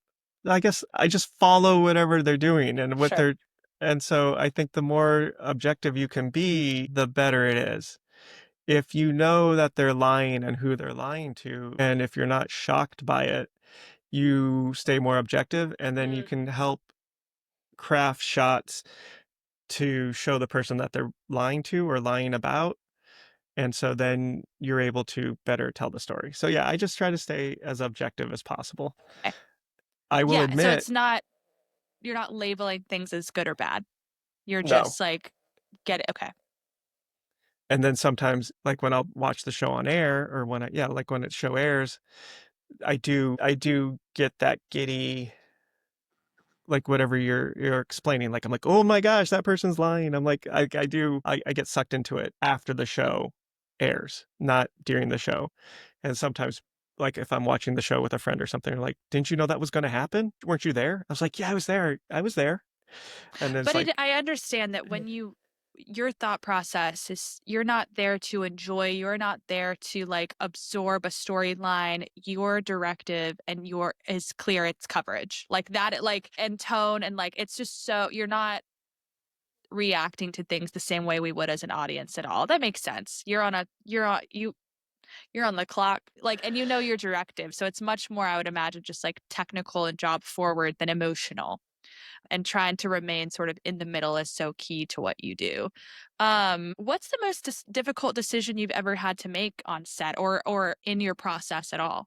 I guess I just follow whatever they're doing and what Sure. they're and so I think the more objective you can be, the better it is. If you know that they're lying and who they're lying to, and if you're not shocked by it, you stay more objective, and then you Mm. can help craft shots to show the person that they're lying to or lying about. And so then you're able to better tell the story. So yeah, I just try to stay as objective as possible. Okay. I will Yeah, so admit, it's not you're not labeling things as good or bad. You're no. just like, get it. Okay. And then sometimes, like when I'll watch the show on air or when yeah, like when its show airs, I do get that giddy, like whatever you're explaining. Like I'm like, oh my gosh, that person's lying. I'm like, I get sucked into it after the show airs, not during the show. And sometimes, like if I'm watching the show with a friend or something, they're like, didn't you know that was going to happen? Weren't you there? I was like, yeah, I was there. I was there. And then it's But like, I understand that when your thought process is you're not there to enjoy, you're not there to like absorb a storyline. Your directive and your is clear it's coverage. Like that like and tone and like it's just so you're not reacting to things the same way we would as an audience at all. That makes sense. You're on the clock like and you know your directive. So it's much more I would imagine just like technical and job forward than emotional and trying to remain sort of in the middle is so key to what you do. What's the most difficult decision you've ever had to make on set or in your process at all?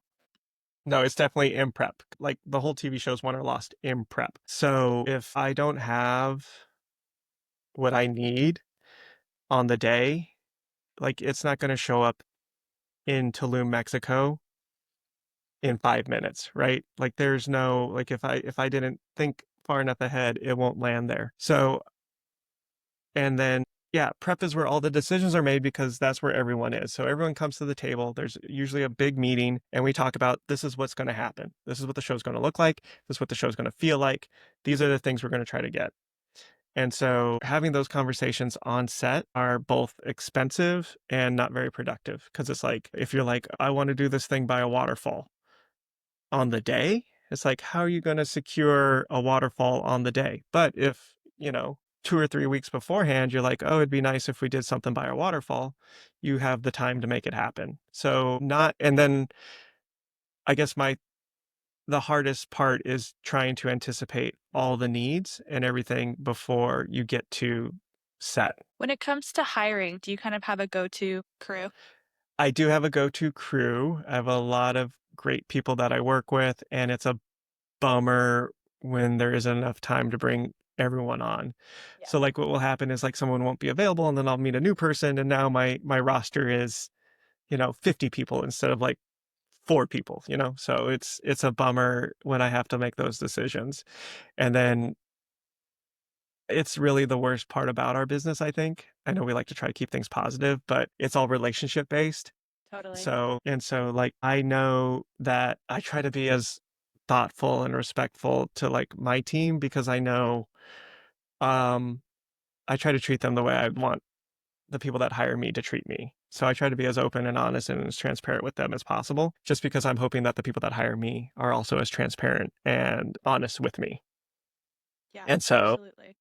no, it's definitely in prep. Like the whole TV show's won or lost in prep. So if I don't have what I need on the day, like it's not going to show up in Tulum, Mexico in 5 minutes, right? Like there's no, like if I didn't think far enough ahead, it won't land there. So, and then, yeah, prep is where all the decisions are made because that's where everyone is. So everyone comes to the table. There's usually a big meeting and we talk about this is what's going to happen. This is what the show's going to look like. This is what the show's going to feel like. These are the things we're going to try to get. And so having those conversations on set are both expensive and not very productive because it's like, if you're like, I want to do this thing by a waterfall on the day, it's like, how are you going to secure a waterfall on the day? But if, 2 or 3 weeks beforehand, you're like, oh, it'd be nice if we did something by a waterfall, you have the time to make it happen. So not, and then I guess the hardest part is trying to anticipate all the needs and everything before you get to set. When it comes to hiring, do you kind of have a go-to crew? I do have a go-to crew. I have a lot of great people that I work with, and it's a bummer when there isn't enough time to bring everyone on. Yeah. So like what will happen is like someone won't be available and then I'll meet a new person and now my roster is, 50 people instead of like 4 people. So it's a bummer when I have to make those decisions. And then it's really the worst part about our business, I think. I know we like to try to keep things positive, but it's all relationship based. Totally. So like I know that I try to be as thoughtful and respectful to like my team because I know um I try to treat them the way I want the people that hire me to treat me. So I try to be as open and honest and as transparent with them as possible, just because I'm hoping that the people that hire me are also as transparent and honest with me. Yeah, And so, absolutely.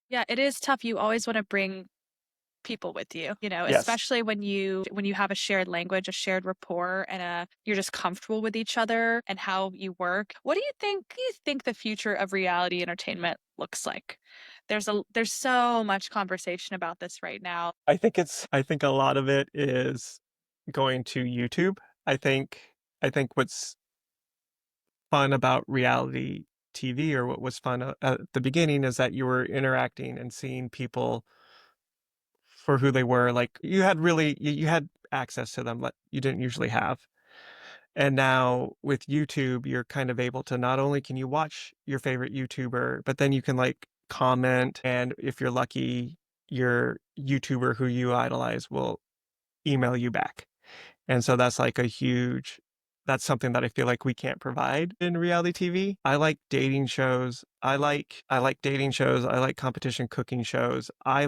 Yeah, it is tough. You always want to bring people with you, yes, especially when you have a shared language, a shared rapport, and you're just comfortable with each other and how you work. What do you think the future of reality entertainment looks like? There's so much conversation about this right now. I think a lot of it is going to YouTube. I think I think what's fun about reality TV or what was fun at the beginning is that you were interacting and seeing people for who they were. Like you had access to them that you didn't usually have. And now with YouTube, you're kind of able to not only can you watch your favorite YouTuber, but then you can like comment. And if you're lucky, your YouTuber who you idolize will email you back. And so that's something that I feel like we can't provide in reality TV. I like dating shows. I like dating shows. I like competition cooking shows. I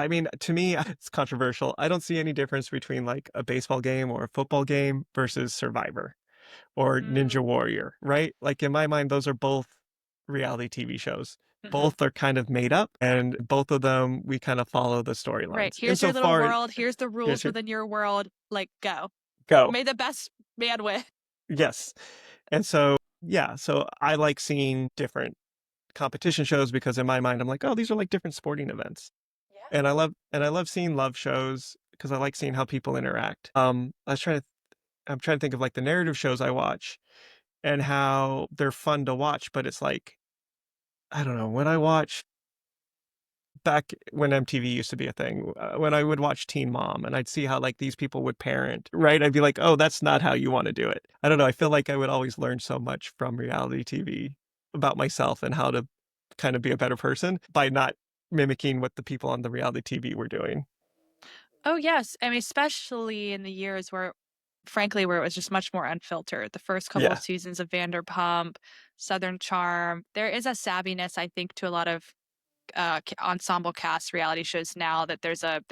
mean, to me, it's controversial. I don't see any difference between like a baseball game or a football game versus Survivor or Ninja Mm, Warrior, right? Like in my mind, those are both reality TV shows. mhm. Both are kind of made up, and both of them we kind of follow the Right. storylines. Here's your little Insofar, world. Here's the here's rules your within your world. Like, go. go. May the best man win. Yes. And so, yeah, so I like seeing different competition shows because in my mind I'm like, oh, these are like different sporting events. Yeah. And I love seeing love shows because I like seeing how people interact. I'm trying to think of like the narrative shows I watch and how they're fun to watch, but it's like I don't know, when I watch back when MTV used to be a thing, when I would watch Teen Mom and I'd see how like these people would parent, right? I'd be like, oh, that's not how you want to do it. I don't know. I feel like I would always learn so much from reality TV about myself and how to kind of be a better person by not mimicking what the people on the reality TV were doing. Oh, yes. I mean, especially in the years where, frankly, where it was just much more unfiltered. The first couple of Yeah. seasons of Vanderpump, Southern Charm, there is a savviness, I think, to a lot of ensemble cast reality shows now that there's a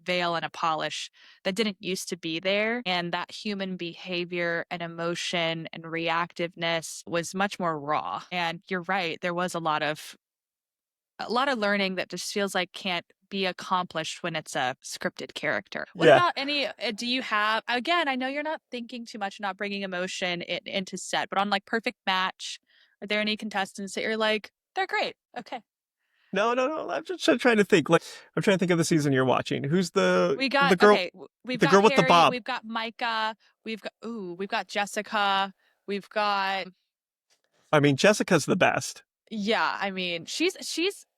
veil and a polish that didn't used to be there, and that human behavior and emotion and reactiveness was much more raw. And you're right, there was a lot of learning that just feels like can't be accomplished when it's a scripted character. What Yeah. about any do you have, again, I know you're not thinking too much, not bringing emotion into set, but on like Perfect Match, are there any contestants that you're like, they're great? Okay. No, no, no. I'm just trying to think. Like, I'm trying to think of the season you're watching. Who's We the got girl okay, we've the got girl with the Harry, bob? we've got Micah, we've got Jessica, we've got I mean, Jessica's the best. yeah, I mean, she's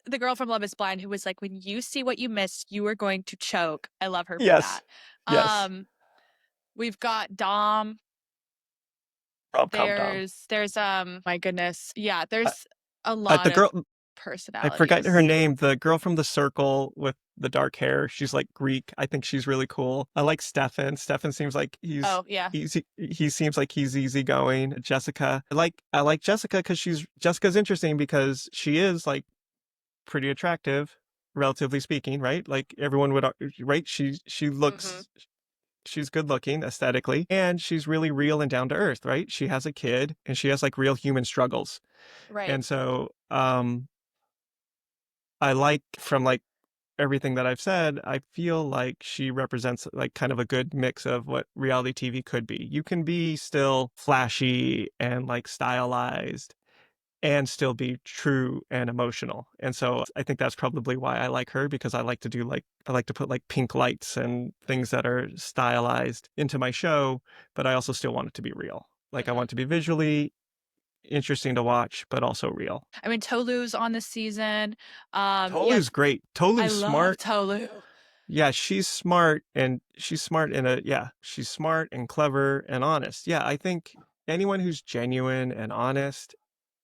the girl from Love Is Blind who was like, when you see what you missed, you are going to choke. I love her for that. Yes. Yes. Um, we've got Dom. Rom-com Dom. There's my goodness. Yeah, there's a The lot of girl, I forgot her personalities. name. The girl from The Circle with the dark hair. She's like Greek. I think she's really cool. I like Stefan. Stefan seems like he's Oh, yeah. easy. He seems like he's easygoing. Jessica. I like Jessica because Jessica's interesting because she is like pretty attractive, relatively speaking, right? Like everyone would, right? She Mhm. looks. She's good looking aesthetically, and she's really real and down to earth, right? She has a kid, and she has like real human struggles, Right. and so I like from like everything that I've said, I feel like she represents like kind of a good mix of what reality TV could be. You can be still flashy and like stylized and still be true and emotional. And so I think that's probably why I like her because I like to put like pink lights and things that are stylized into my show, but I also still want it to be real. Like I Mhm. want it to be visually interesting to watch, but also real. I mean, Tolu's on this season. Tolu's Yes, great. I Tolu's love smart. Tolu. Yeah, she's smart she's smart and clever and honest. Yeah, I think anyone who's genuine and honest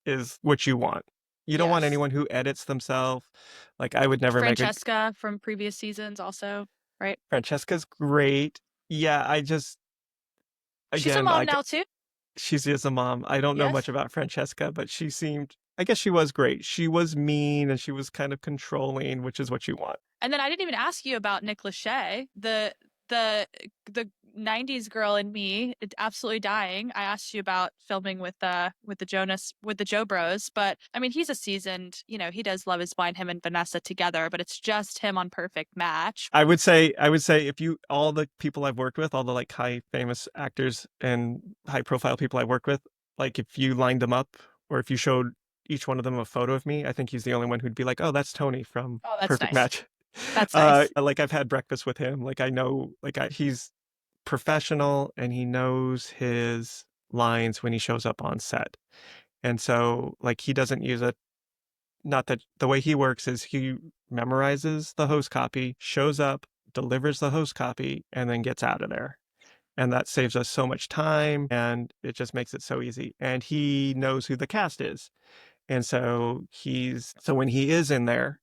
is what you want. You don't want Yes. anyone who edits themselves. Like I would never make a Francesca from previous seasons also, right? Francesca's great. Yeah, I just She's a again mom like now too. she's is a mom. I don't know much Yes. about Francesca, but she seemed I guess she was great. She was mean and she was kind of controlling, which is what you want. And then I didn't even ask you about Nick Lachey, the the 90s girl in me, absolutely dying. I asked you about filming with the Joe Bros, but I mean, he's a seasoned, he does Love Is Blind, him and Vanessa together, but it's just him on Perfect Match. I would say if you all the people I've worked with, all the like high famous actors and high profile people I've worked with, like if you lined them up or if you showed each one of them a photo of me, I think he's the only one who'd be like, "Oh, that's Tony from Oh, that's Perfect nice. Match." That's nice. Like I've had breakfast with him. Like I know, he's professional and he knows his lines when he shows up on set. And so like he doesn't use a not that the way he works is he memorizes the host copy, shows up, delivers the host copy, and then gets out of there. And that saves us so much time and it just makes it so easy. And he knows who the cast is. And so so when he is in there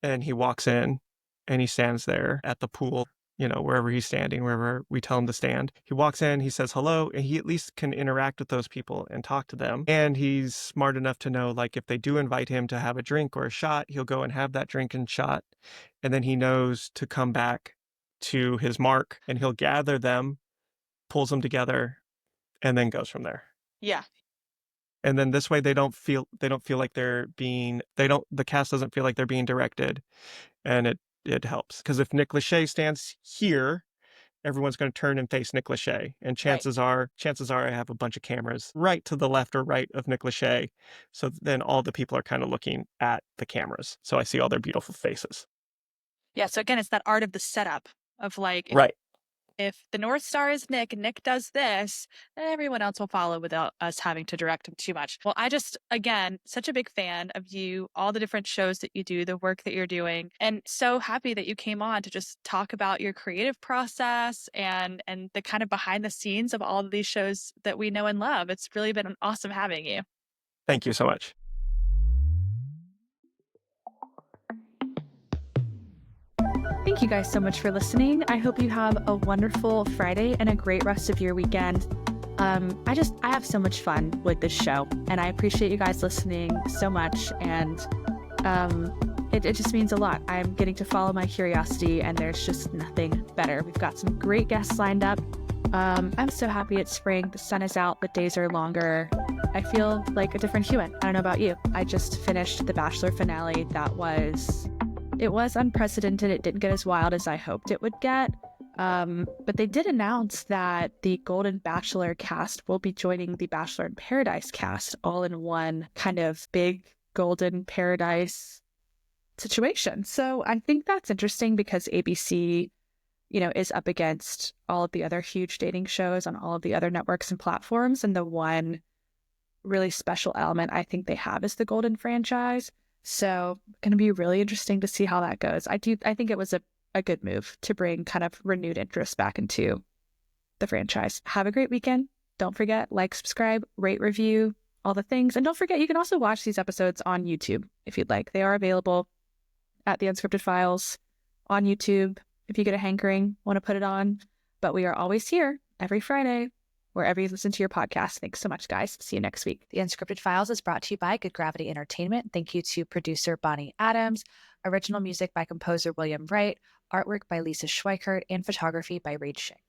and he walks in and he stands there at the pool wherever he's standing, wherever we tell him to stand. He walks in, he says hello, and he at least can interact with those people and talk to them. And he's smart enough to know, like, if they do invite him to have a drink or a shot, he'll go and have that drink and shot. And then he knows to come back to his mark, and he'll gather them, pulls them together, and then goes from there. Yeah. And then this way they don't feel like the cast doesn't feel like they're being directed, and it helps. Because if Nick Lachey stands here, everyone's going to turn and face Nick Lachey, and chances are I have a bunch of cameras right to the left or right of Nick Lachey, so then all the people are kind of looking at the cameras, so I see all their beautiful faces. Yeah. So again, it's that art of the setup of like, Right. if the North Star is Nick and Nick does this, everyone else will follow without us having to direct him too much. Well, I just, again, such a big fan of you, all the different shows that you do, the work that you're doing, and so happy that you came on to just talk about your creative process and the kind of behind the scenes of all of these shows that we know and love. It's really been awesome having you. Thank you so much. Thank you guys so much for listening. I hope you have a wonderful Friday and a great rest of your weekend. I have so much fun with this show, and I appreciate you guys listening so much. And it just means a lot. I'm getting to follow my curiosity, and there's just nothing better. We've got some great guests lined up. I'm so happy it's spring. The sun is out. The days are longer. I feel like a different human. I don't know about you. I just finished the Bachelor finale. It was unprecedented. It didn't get as wild as I hoped it would get. But they did announce that the Golden Bachelor cast will be joining the Bachelor in Paradise cast all in one kind of big Golden Paradise situation. So I think that's interesting because ABC, is up against all of the other huge dating shows on all of the other networks and platforms. And the one really special element I think they have is the Golden franchise. So going to be really interesting to see how that goes. I think it was a good move to bring kind of renewed interest back into the franchise. Have a great weekend. Don't forget, like, subscribe, rate, review, all the things. And don't forget, you can also watch these episodes on YouTube if you'd like. They are available at the Unscripted Files on YouTube if you get a hankering, want to put it on. But we are always here every Friday, wherever you listen to your podcast. Thanks so much, guys. See you next week. The Unscripted Files is brought to you by Good Gravity Entertainment. Thank you to producer Bonnie Adams, original music by composer William Wright, artwork by Lisa Schweikert, and photography by Reed Schick.